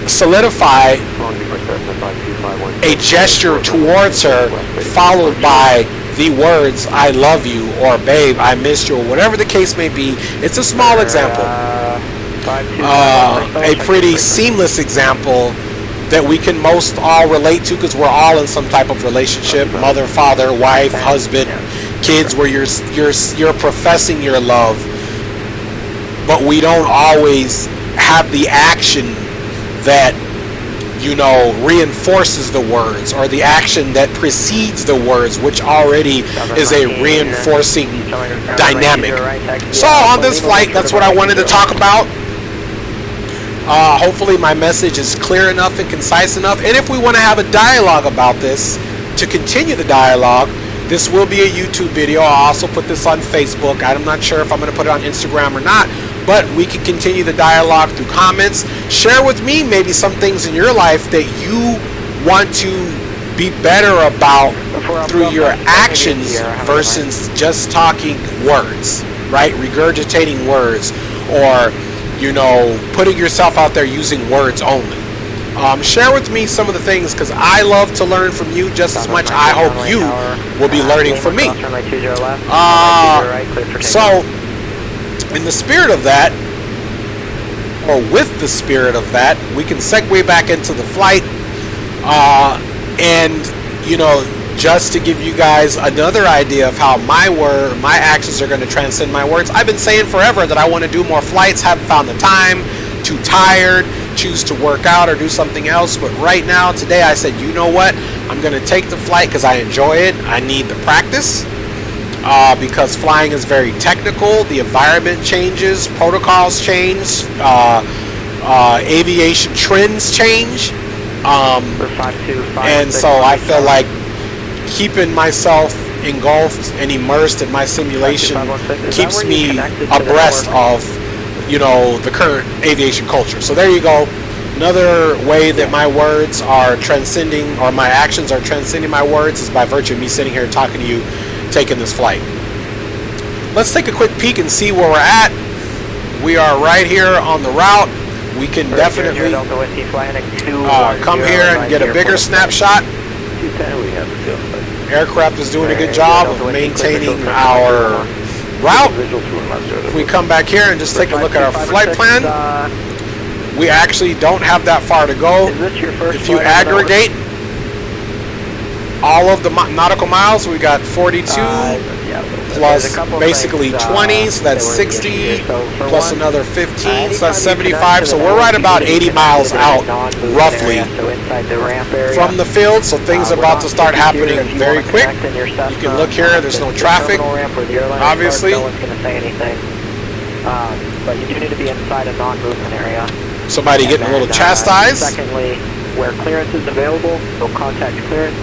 solidify a gesture towards her, followed by the words, I love you, or babe, I missed you, or whatever the case may be. It's a small example. A pretty seamless example that we can most all relate to because we're all in some type of relationship, mother, father, wife, husband, kids, where you're professing your love, but we don't always have the action that, you know, reinforces the words, or the action that precedes the words, which already is a reinforcing dynamic. So on this flight, that's what I wanted to talk about. Hopefully my message is clear enough and concise enough. And if we want to have a dialogue about this, to continue the dialogue, this will be a YouTube video. I'll also put this on Facebook. I'm not sure if I'm going to put it on Instagram or not, but we can continue the dialogue through comments. Share with me maybe some things in your life that you want to be better about through your actions versus just talking words, right? Regurgitating words, or, you know, putting yourself out there using words only. Share with me some of the things, because I love to learn from you just as much I hope you will be learning from me. So, in the spirit of that, or with the spirit of that, we can segue back into the flight. And, you know, just to give you guys another idea of how my actions are going to transcend my words. I've been saying forever that I want to do more flights, haven't found the time, too tired, choose to work out or do something else. But right now, today, I said, you know what? I'm going to take the flight because I enjoy it. I need the practice because flying is very technical. The environment changes, protocols change, aviation trends change. And so I feel like keeping myself engulfed and immersed in my simulation keeps me abreast of, you know, the current aviation culture. So there you go. Another way that my words are transcending, or my actions are transcending my words, is by virtue of me sitting here talking to you, taking this flight. Let's take a quick peek and see where we're at. We are right here on the route. We can definitely come here and get a bigger snapshot. Aircraft is doing a good job of maintaining our route. If we come back here and just take a look at our flight plan, we actually don't have that far to go. If you aggregate all of the nautical miles, we got 42 plus basically 20, so that's 60, plus another 15, so that's 75. So we're right about 80 miles out, roughly, from the field. So things are about to start happening very quick. You can look here, there's no traffic, obviously. But you do need to be inside a non-movement area. Somebody getting a little chastised. Secondly, where clearance is available, you'll contact clearance,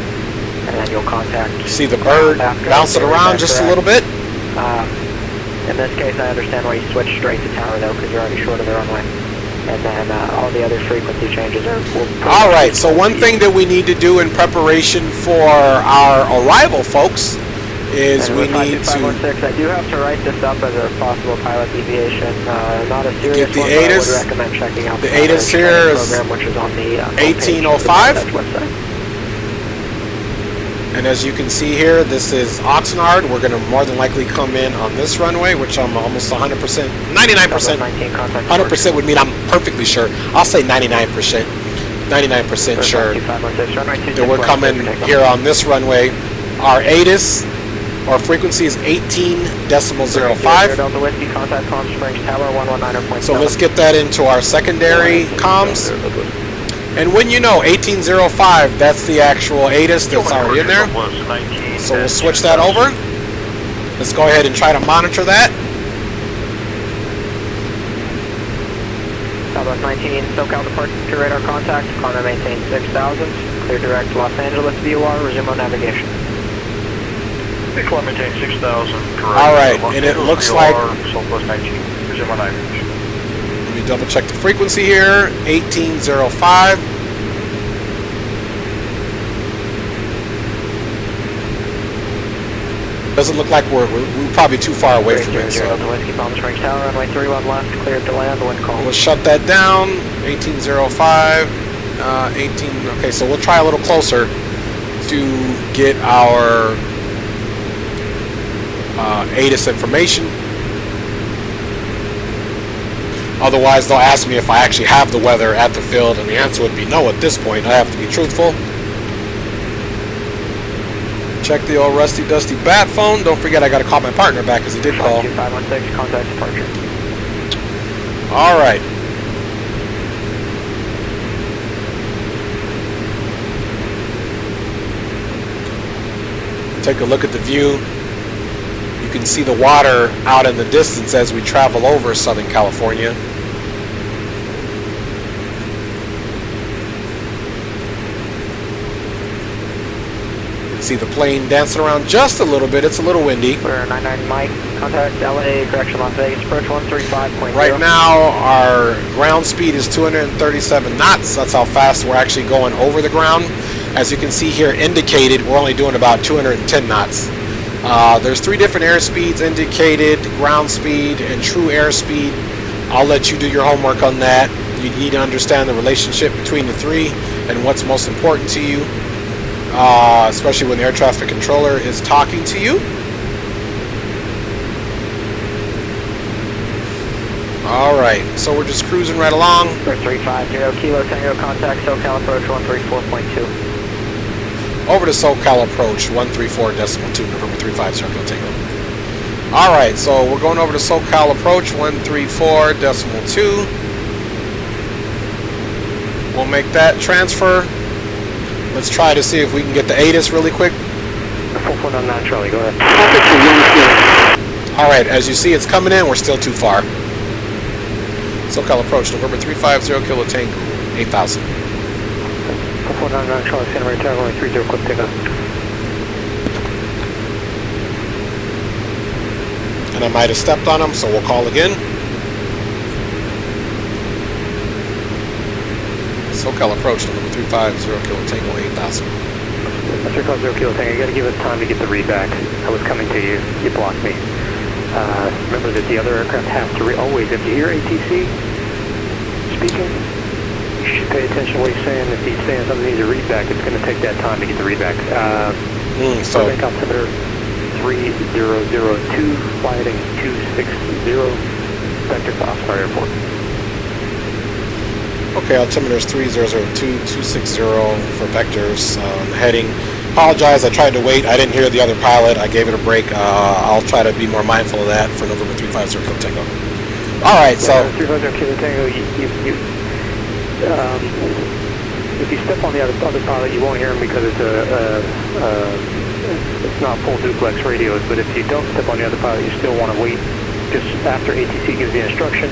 and then you'll contact... See the bird bouncing around just a little bit. In this case, I understand why you switched straight to tower, though, because you're already short of the runway. And then all the other frequency changes are... All right, so one thing that we need to do in preparation for our arrival, folks, is we need to... I do have to write this up as a possible pilot deviation. Not a serious get the one, ATIS. but I would recommend checking out the ATIS here is program, which is on the 1805. website. And as you can see here, this is Oxnard. We're going to more than likely come in on this runway, which I'm almost 100%, 99%, 100% would mean I'm perfectly sure. I'll say 99%, 99% sure that we're coming here on this runway. Our ATIS, our frequency is 18.05. Delta Whiskey, contact Palm Springs Tower 119.7. So let's get that into our secondary comms. And when you know 1805, that's the actual ATIS that's already in there. So we'll switch that over. Let's go ahead and try to monitor that. Southwest 19, SoCal departure radar contact. Climb and maintain 6,000. Clear direct Los Angeles VOR. Resume on navigation. Climb maintain 6,000. Correct. All right, and it looks like... Southwest 19. Resume on navigation. Let me double check the frequency here. 1805. Doesn't look like we're probably too far away from it. So Whiskey, Palm Springs Tower, runway 31 left, cleared to land, wind call. we'll shut that down. 1805. 18. Okay, so we'll try a little closer to get our ATIS information. Otherwise, they'll ask me if I actually have the weather at the field, and the answer would be no at this point. I have to be truthful. Check the old rusty dusty bat phone. Don't forget I got to call my partner back because he did call. 2516, contact departure. All right. Take a look at the view. You can see the water out in the distance as we travel over Southern California. See the plane dancing around just a little bit. It's a little windy. We're 99 Mike, contact LA, correction Las Vegas, approach 135.0. Right now our ground speed is 237 knots. That's how fast we're actually going over the ground. As you can see here indicated, we're only doing about 210 knots. There's three different airspeeds indicated: ground speed and true airspeed. I'll let you do your homework on that. You need to understand the relationship between the three and what's most important to you. Especially when the air traffic controller is talking to you. Alright, so we're just cruising right along. 350 Kilo Tango, contact SoCal approach 134.2. Over to SoCal approach 134.2, November 350 Kilo Tango. Alright, so we're going over to SoCal approach 134.2. We'll make that transfer. Let's try to see if we can get the ATIS really quick. 4499 Charlie, go ahead. Alright, as you see, it's coming in. We're still too far. SoCal approach, November 350, Kilo Tango, 8,000. 4499 Charlie, Santa Maria Tower, runway 30, quick takeoff. And I might have stepped on them, so we'll call again. SoCal approach, November 350, Kilo Tango, 8,000. 350 Kilo Tango, you got to give us time to get the read back. I was coming to you, you blocked me. Remember that the other aircraft has to always, if you hear ATC speaking, you should pay attention to what he's saying. If he's saying something needs a read back, it's going to take that time to get the read back. So altimeter 3002, flight heading 260, vector to Oxnard Airport. okay, altimeter is 3002-260 for vectors on the heading. Apologize, I tried to wait. I didn't hear the other pilot. I gave it a break. I'll try to be more mindful of that for November 350 Kilo Tango. All right, so 350 Kilo Tango, if you step on the other pilot, you won't hear him because it's it's not full duplex radios. But if you don't step on the other pilot, you still want to wait. Just after ATC gives the instruction,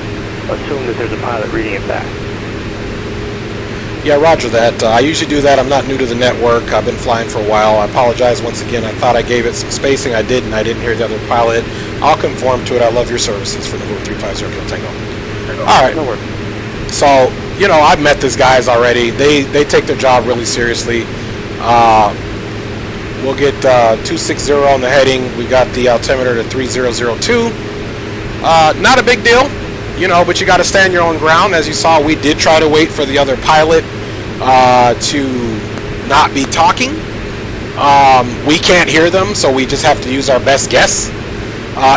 assume that there's a pilot reading it back. yeah, roger that. I usually do that. I'm not new to the network. I've been flying for a while. I apologize once again. I thought I gave it some spacing. I didn't. I didn't hear the other pilot. I'll conform to it. I love your services for November 350 Kilo Tango. All right. No worries. So, you know, I've met these guys already. They take their job really seriously. We'll get 260 on the heading. We got the altimeter to 3002. Not a big deal, you know, but you got to stand your own ground. As you saw, we did try to wait for the other pilot to not be talking. We can't hear them, so we just have to use our best guess.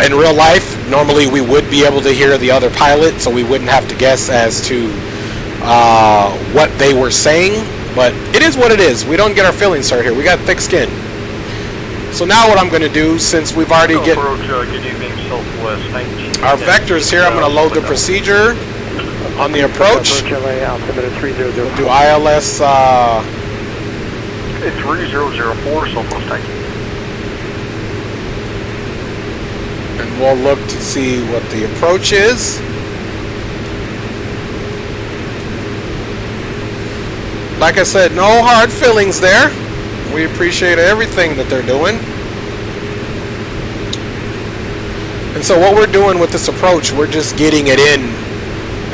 In real life, normally we would be able to hear the other pilot, so we wouldn't have to guess as to what they were saying. But it is what it is. We don't get our feelings hurt here. We got thick skin. So now what I'm going to do, since we've already get our vectors here, I'm going to load the procedure on the approach. Do ILS 3004, Southwest tank. and we'll look to see what the approach is. Like I said, no hard feelings there. We appreciate everything that they're doing. And so what we're doing with this approach, we're just getting it in,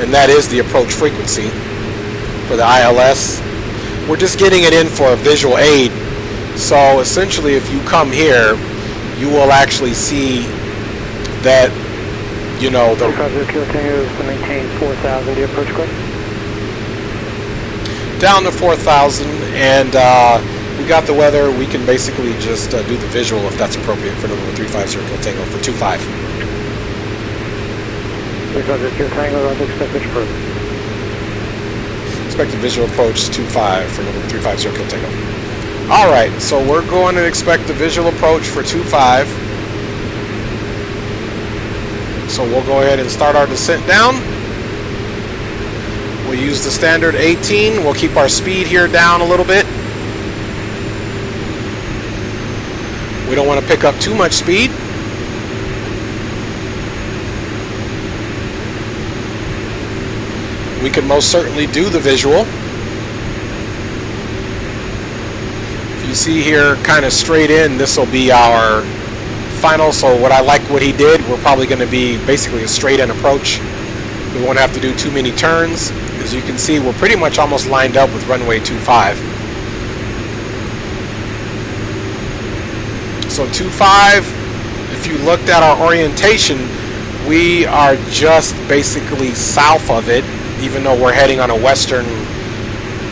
and that is the approach frequency for the ILS. We're just getting it in for a visual aid. So essentially, if you come here, you will actually see that, you know, the... 50 Kilo Tango to maintain 4,000, the approach quick. Down to 4,000, and we got the weather. We can basically just do the visual if that's appropriate for November 35 Kilo Tango for 25. 50 Kilo Tango, I'll expect which approach. Expected visual approach 25 for November 35 Kilo Tango. Alright, so we're going to expect the visual approach for 25. So we'll go ahead and start our descent down. We'll use the standard 18. We'll keep our speed here down a little bit. We don't want to pick up too much speed. We can most certainly do the visual. If you see here, kind of straight in, this will be our final. So what I like what he did, we're probably going to be basically a straight in approach. We won't have to do too many turns. As you can see, we're pretty much almost lined up with runway 25. So 25, if you looked at our orientation, we are just basically south of it, even though we're heading on a western,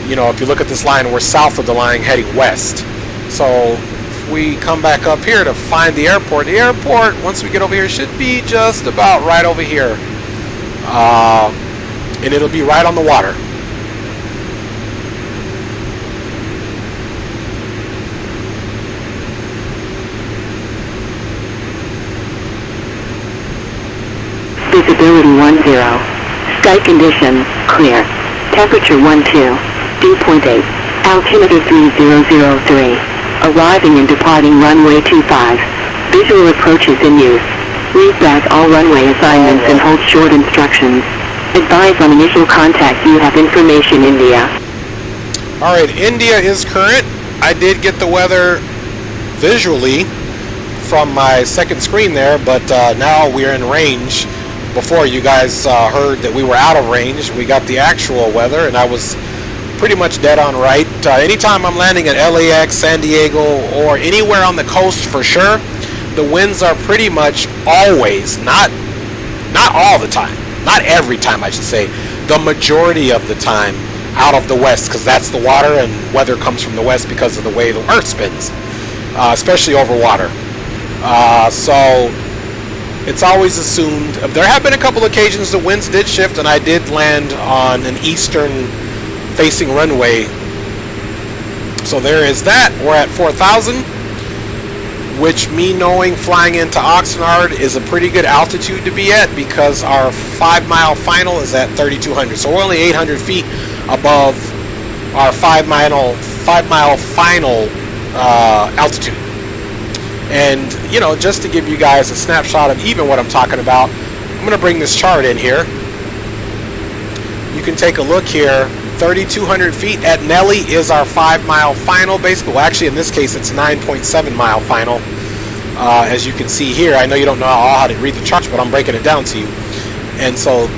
you know, if you look at this line, we're south of the line heading west. So if we come back up here to find the airport, once we get over here, should be just about right over here. And it'll be right on the water. Visibility 10. Sky condition, clear. Temperature 12. Dew point 8. Altimeter 3003. Arriving and departing runway 25. Visual approaches in use. Read back all runway assignments and hold short instructions. Advise on initial contact. You have information, India. Alright, India is current. I did get the weather visually from my second screen there, but now we're in range. Before, you guys heard that we were out of range. We got the actual weather, and I was pretty much dead on right. Anytime I'm landing at LAX, San Diego, or anywhere on the coast for sure, the winds are pretty much always, not all the time, not every time I should say, the majority of the time out of the west, because that's the water, and weather comes from the west because of the way the earth spins, especially over water. So it's always assumed. There have been a couple occasions the winds did shift, and I did land on an eastern facing runway. So there is that. We're at 4,000, which, me knowing flying into Oxnard is a pretty good altitude to be at, because our 5-mile final is at 3,200. So we're only 800 feet above our 5-mile final altitude. And, you know, just to give you guys a snapshot of even what I'm talking about, I'm going to bring this chart in here. You can take a look here. 3,200 feet at Nelly is our 5-mile final, basically. Well, actually, in this case, it's 9.7-mile final. As you can see here, I know you don't know how to read the charts, but I'm breaking it down to you. And so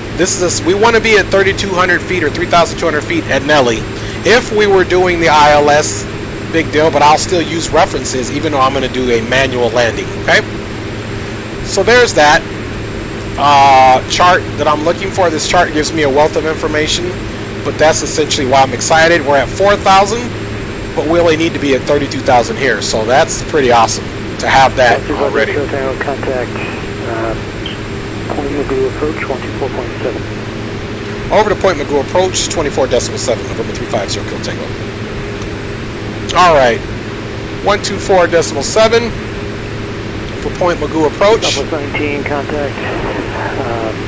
we want to be at 3,200 feet or 3,200 feet at Nelly. If we were doing the ILS, big deal, but I'll still use references even though I'm going to do a manual landing, okay? So there's that chart that I'm looking for. This chart gives me a wealth of information, but that's essentially why I'm excited. We're at 4,000, but we only need to be at 32,000 here, so that's pretty awesome to have that already. Contact Point Magoo approach 124.7. Over to Point Magoo approach 24.7, November 350 Kilo Tango. Alright, 124.7 for Point Magoo approach. Southwest 19, contact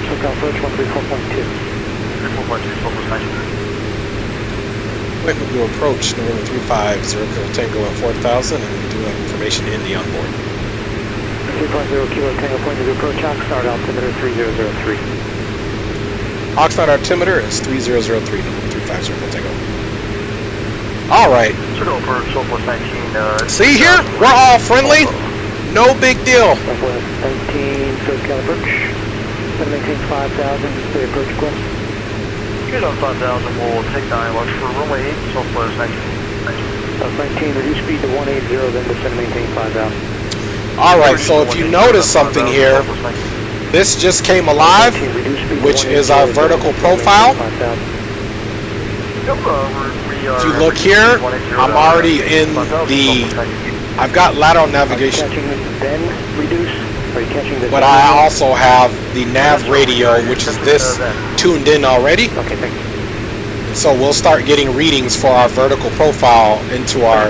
SoCal approach 134.2. 3.4.2, Point Magoo approach, November 350 Kilo Tango at 4,000, and we do have information in the onboard. 3.0 Kilo Tango, Point Magoo approach, Oxnard altimeter 3003. Oxnard altimeter is 3003, November 350 Kilo Tango. Alright. See here? We're all friendly. No big deal. Southwest 19, SoCal approach. Gonna maintain 5,000, stay approach course. Good on 5,000, we'll take 9 watch for runway 8, Southwest 19. Southwest 19, reduce speed to 180, then descend to maintain 5,000. Alright, so if you notice something here, this just came alive, which is our vertical profile. If you look here, I'm already in the, I've got lateral navigation, but I also have the nav radio, which is this, tuned in already. Okay, thank you. So we'll start getting readings for our vertical profile into our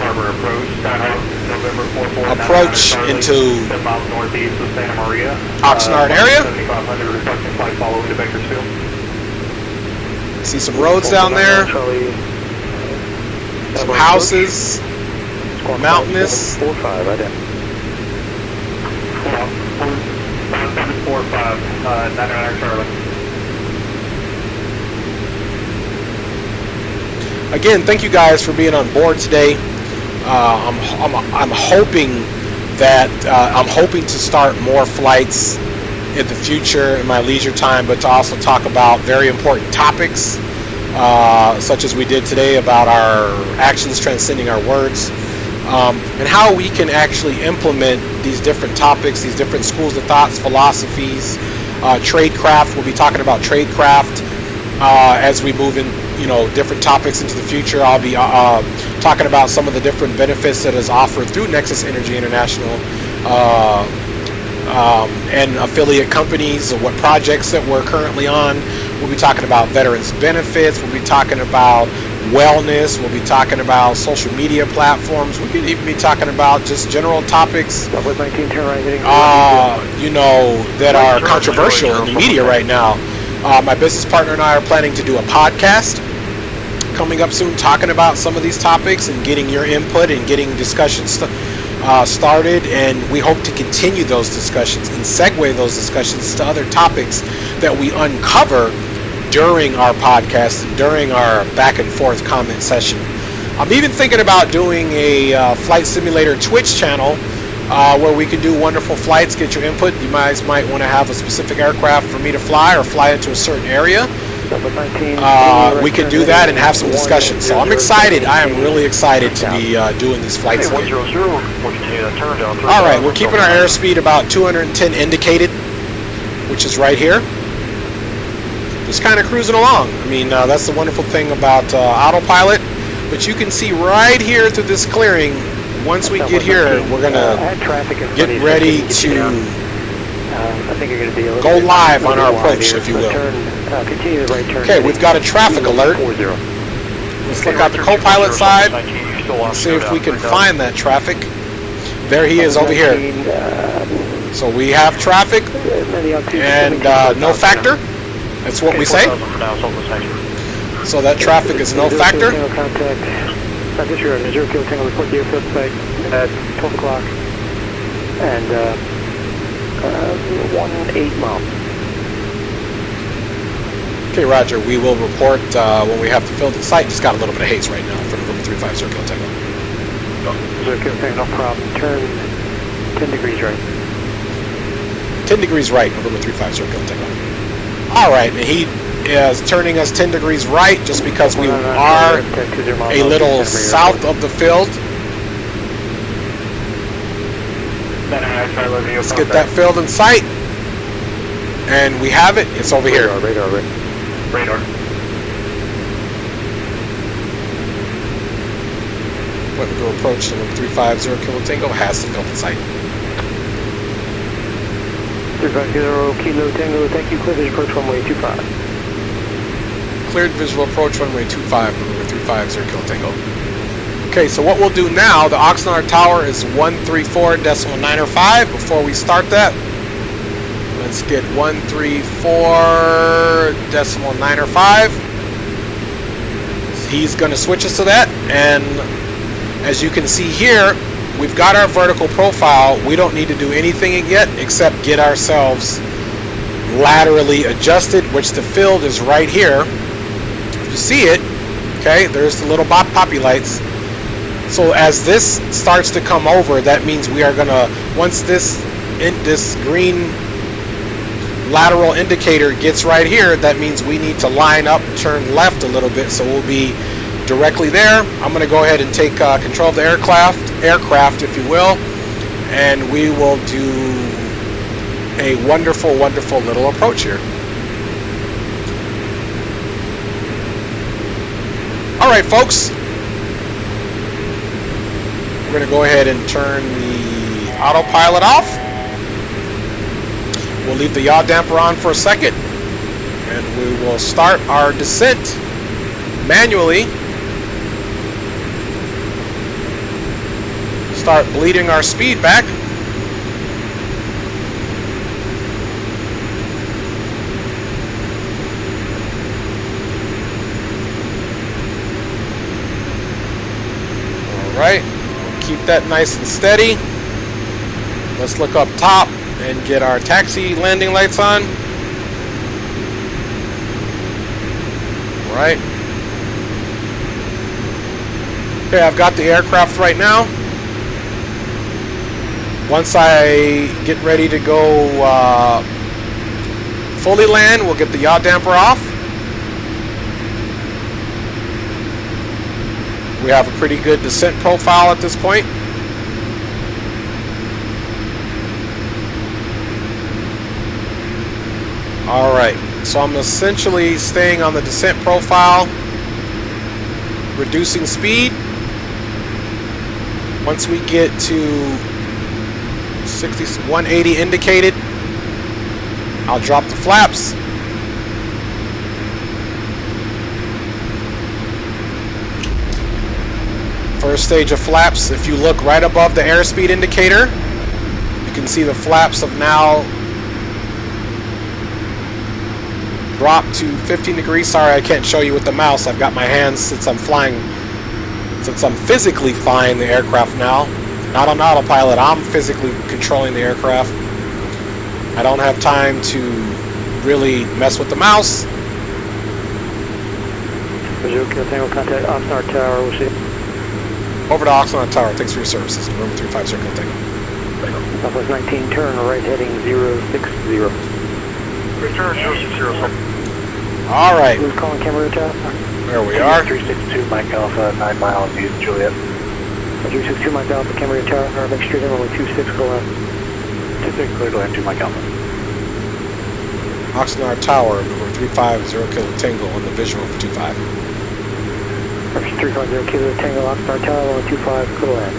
approach into Oxnard area. See some roads down there, some houses, mountainous. 4-5, I did. 4-5, 99 Charlie. Again, thank you guys for being on board today. I'm hoping that I'm hoping to start more flights in the future in my leisure time, but to also talk about very important topics, such as we did today about our actions transcending our words, and how we can actually implement these different topics, these different schools of thoughts, philosophies, tradecraft. We'll be talking about tradecraft as we move in, different topics into the future. I'll be talking about some of the different benefits that is offered through Nexus Energy International and affiliate companies, or what projects that we're currently on. We'll be talking about veterans benefits. We'll be talking about wellness. We'll be talking about social media platforms. We could even be talking about just general topics, that are controversial in the media right now. My business partner and I are planning to do a podcast coming up soon, talking about some of these topics and getting your input and getting discussions started, and we hope to continue those discussions and segue those discussions to other topics that we uncover during our podcast and during our back and forth comment session. I'm even thinking about doing a flight simulator Twitch channel where we can do wonderful flights, get your input. You guys might want to have a specific aircraft for me to fly or fly into a certain area. We could do that and have some discussion. So I'm excited. I am really excited to be doing these flights again. Alright, we're keeping our airspeed about 210 indicated, which is right here. Just kind of cruising along. I mean, that's the wonderful thing about autopilot. But you can see right here through this clearing, once we get here, we're going to get ready to go live on our approach, if you will. Okay, we've got a traffic alert. Let's look out the co-pilot side and see if we can find that traffic. There he is over here. So we have traffic and no factor. That's what we say. So that traffic is no factor. Disregard 0 Kilo Tango, report the airfield site at 12 o'clock and 18 miles. Okay, Roger. We will report when we have to fill the site. Just got a little bit of haze right now for November 35 0 Kilo Tango. 0 Kilo Tango, no problem. Turn 10 degrees right. 10 degrees right, November 35 0 Kilo Tango. Alright, and he is turning us 10 degrees right just because we are a little south of the field. Let's get that field in sight. And we have it. It's over here. Radar. Vertical approach to 350 Kilo Tango has the field in sight. 350 Kilo Tango, thank you. Clear visual approach runway 25. Cleared visual approach runway 25, number 350 Kilo Tango. Okay, so what we'll do now, the Oxnard Tower is 134.905. Before we start that, let's get 134.905. He's going to switch us to that, and as you can see here, we've got our vertical profile. We don't need to do anything yet except get ourselves laterally adjusted, which the field is right here. If you see it, okay, there's the little poppy lights. So as this starts to come over, that means we are gonna, once this green lateral indicator gets right here, that means we need to line up, turn left a little bit, so we'll be directly there. I'm gonna go ahead and take control of the aircraft, if you will, and we will do a wonderful little approach here. All right, folks. We're going to go ahead and turn the autopilot off. We'll leave the yaw damper on for a second, and we will start our descent manually. Start bleeding our speed back. All right. Keep that nice and steady. Let's look up top and get our taxi landing lights on. All right. Okay, I've got the aircraft right now. Once I get ready to go fully land, we'll get the yaw damper off. We have a pretty good descent profile at this point. Alright, so I'm essentially staying on the descent profile, reducing speed. Once we get to 180 indicated, I'll drop the flaps. First stage of flaps, if you look right above the airspeed indicator, you can see the flaps have now dropped to 15 degrees. Sorry, I can't show you with the mouse. I've got my hands since I'm physically flying the aircraft now. Not on autopilot, I'm physically controlling the aircraft. I don't have time to really mess with the mouse. Contact Oxnard Tower, we'll see. Over to Oxnard Tower, thanks for your services. Number 35 circle tango. Southwest 19, turn right heading 060. Return 060. Alright. Who's calling Camarillo Tower? There we are. 362 Mike Alpha, 9 miles east, Juliet. 362 Mike Alpha, Camarillo Tower, make sure they're only 26, go ahead. 26, clear to land 2 Mike Alpha. Oxnard Tower, number 350 Kilo Tango on the visual for 25. 350 Kilo Tango, Oxnard Tower, 125, clear to land.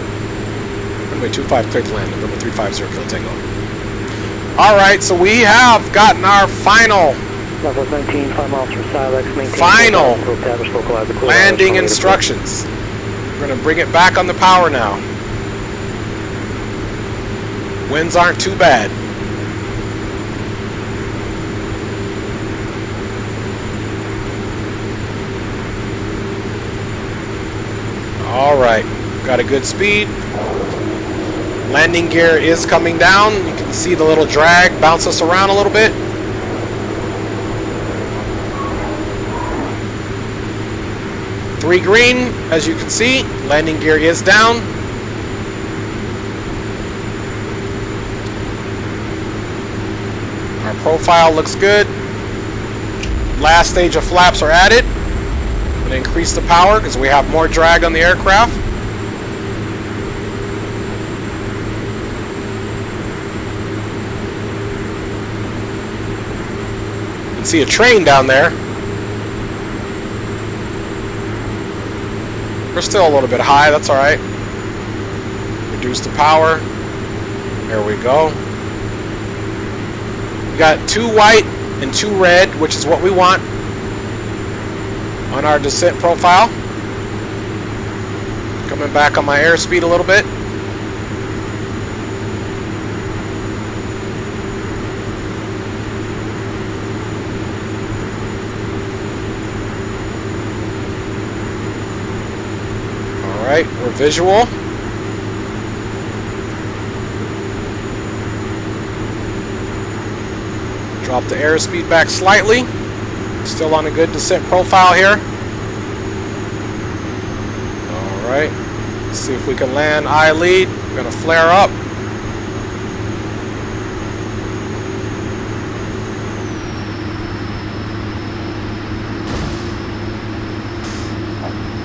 Runway 25, clear to land, number 350 Kilo Tango. Alright, so we have gotten our final Southwest 19, 5 miles from Silex, maintain final landing instructions. We're going to bring it back on the power now. Winds aren't too bad. Alright, got a good speed. Landing gear is coming down. You can see the little drag bounce us around a little bit. Three green, as you can see. Landing gear is down. Our profile looks good. last stage of flaps are added. I'm going to increase the power because we have more drag on the aircraft. You can see a train down there. We're still a little bit high, that's alright. Reduce the power. There we go. We got 2 white and 2 red, which is what we want on our descent profile. Coming back on my airspeed a little bit. Alright, we're visual. Drop the airspeed back slightly. Still on a good descent profile here. Alright. Let's see if we can land eye lead. We're going to flare up.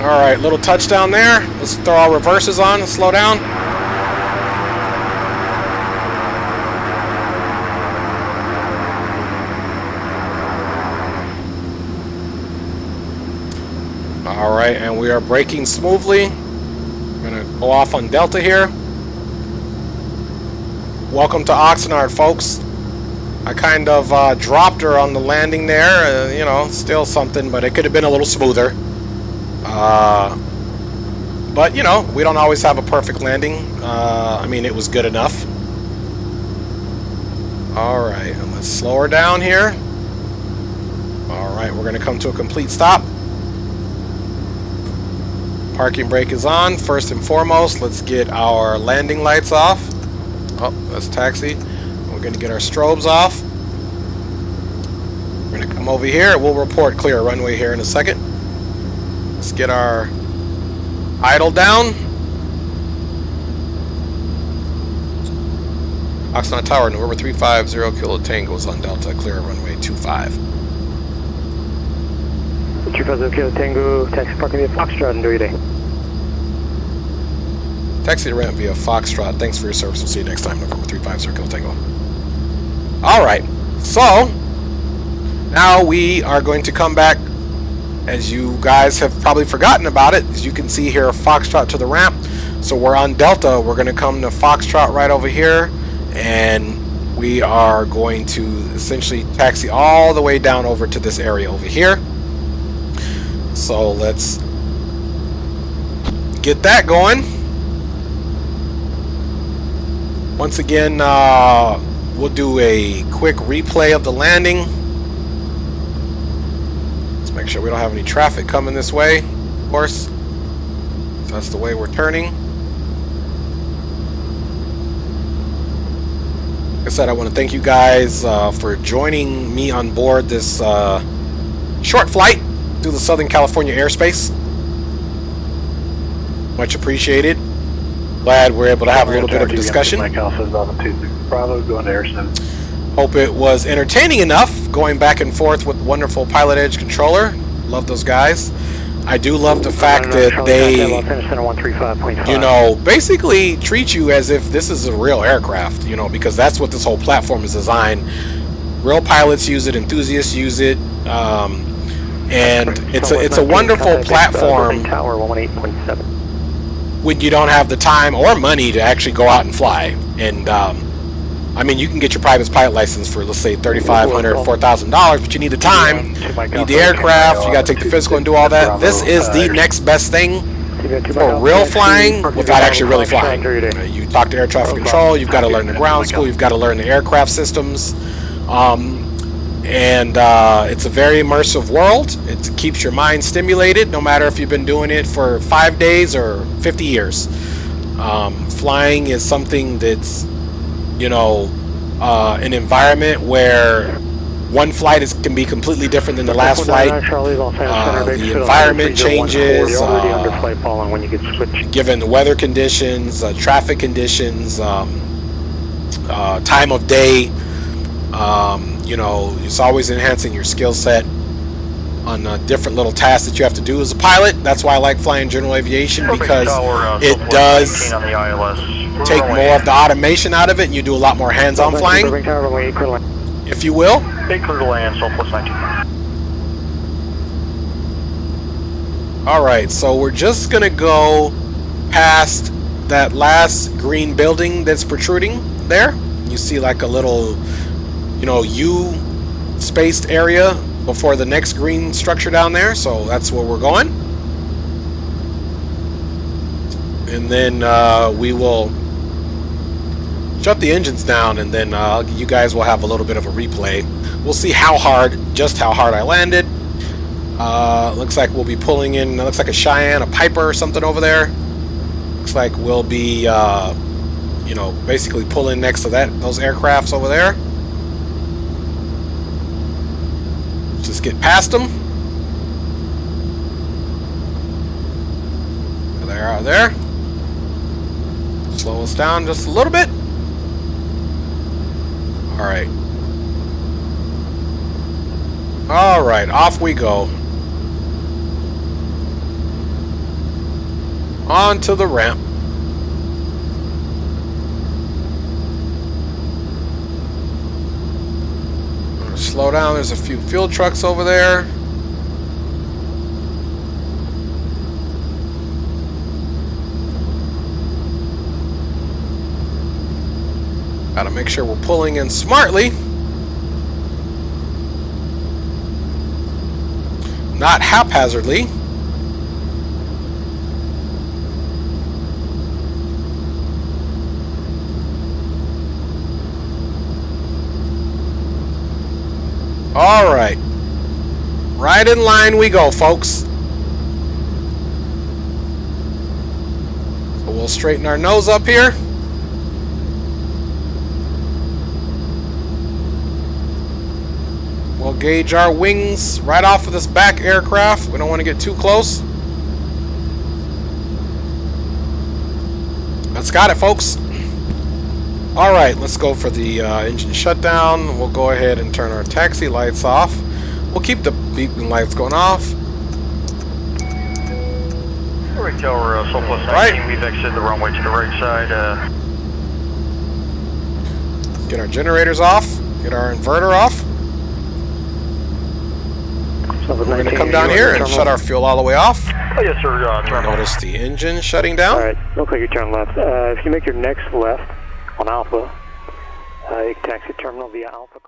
Alright, little touchdown there. Let's throw our reverses on and slow down. Alright, and we are braking smoothly. We're going to go off on Delta here. Welcome to Oxnard, folks. I kind of dropped her on the landing there. You know, still something, but it could have been a little smoother. But, you know, we don't always have a perfect landing. I mean, it was good enough. Alright, and let's slow her down here. Alright, we're going to come to a complete stop. Parking brake is on. First and foremost, let's get our landing lights off. Oh, that's taxi. We're going to get our strobes off. We're going to come over here. We'll report clear runway here in a second. Let's get our idle down. Oxnard Tower, November 350 Kilo Tango's on Delta, clear runway 25. 350 Kilo Tango, taxi parking via Foxtrot, enjoy your day. Taxi to ramp via Foxtrot, thanks for your service, we'll see you next time, November 350 Kilo Tango. Alright, so now we are going to come back. As you guys have probably forgotten about it, as you can see here, Foxtrot to the ramp. So we're on Delta. We're going to come to Foxtrot right over here, and we are going to essentially taxi all the way down over to this area over here. So let's get that going. Once again, we'll do a quick replay of the landing. Make sure we don't have any traffic coming this way, of course. That's the way we're turning. Like I said, I want to thank you guys for joining me on board this short flight through the Southern California airspace. Much appreciated. Glad we're able to have a little bit of a discussion. Mike Alpha is on 26 Bravo, going to Airson. Hope it was entertaining enough going back and forth with wonderful Pilotedge controller. Love those guys. I do love the fact that they, you know, basically treat you as if this is a real aircraft, you know, because that's what this whole platform is designed. Real pilots use it, enthusiasts use it, and it's a wonderful platform when you don't have the time or money to actually go out and fly. And I mean, you can get your private pilot license for, let's say, $3,500, $4,000, but you need the time, you need the aircraft, you got to take the physical and do all that. This is the next best thing for real flying without actually really flying. You talk to air traffic control, you've got to learn the ground school, you've got to learn the aircraft systems, and it's a very immersive world. It keeps your mind stimulated, no matter if you've been doing it for 5 days or 50 years. Flying is something that's, you know, an environment where one flight can be completely different than the last flight. The environment changes, given the weather conditions, traffic conditions, time of day. You know, it's always enhancing your skill set. on different little tasks that you have to do as a pilot. That's why I like flying general aviation, because it does take more of the automation out of it, and you do a lot more hands-on flying, if you will. Clear to land, Southwest 19. Alright, so we're just gonna go past that last green building that's protruding there. You see like a little, you know, U-spaced area before the next green structure down there, so that's where we're going. And then we will shut the engines down, and then you guys will have a little bit of a replay. We'll see just how hard I landed. Looks like we'll be pulling in, looks like a Cheyenne, a Piper or something over there. Looks like we'll be, you know, basically pulling next to those aircrafts over there. Just get past them. There they are there. Slow us down just a little bit. Alright. Alright, off we go. Onto the ramp. I'm gonna slow down. There's a few fuel trucks over there. Gotta make sure we're pulling in smartly. Not haphazardly. Alright. Right in line we go, folks. So we'll straighten our nose up here. We'll gauge our wings right off of this back aircraft. We don't want to get too close. That's got it, folks. Alright, let's go for the engine shutdown. We'll go ahead and turn our taxi lights off. We'll keep the beacon lights going off. Alright, Tower, Southwest 19, we've exited the runway to the right side. Get our generators off. Get our inverter off. We're going to come down here and shut our fuel all the way off. Oh, yes, sir. Notice the engine shutting down. Alright, looks like you turn left. If you make your next left on Alpha, you can taxi terminal via Alpha.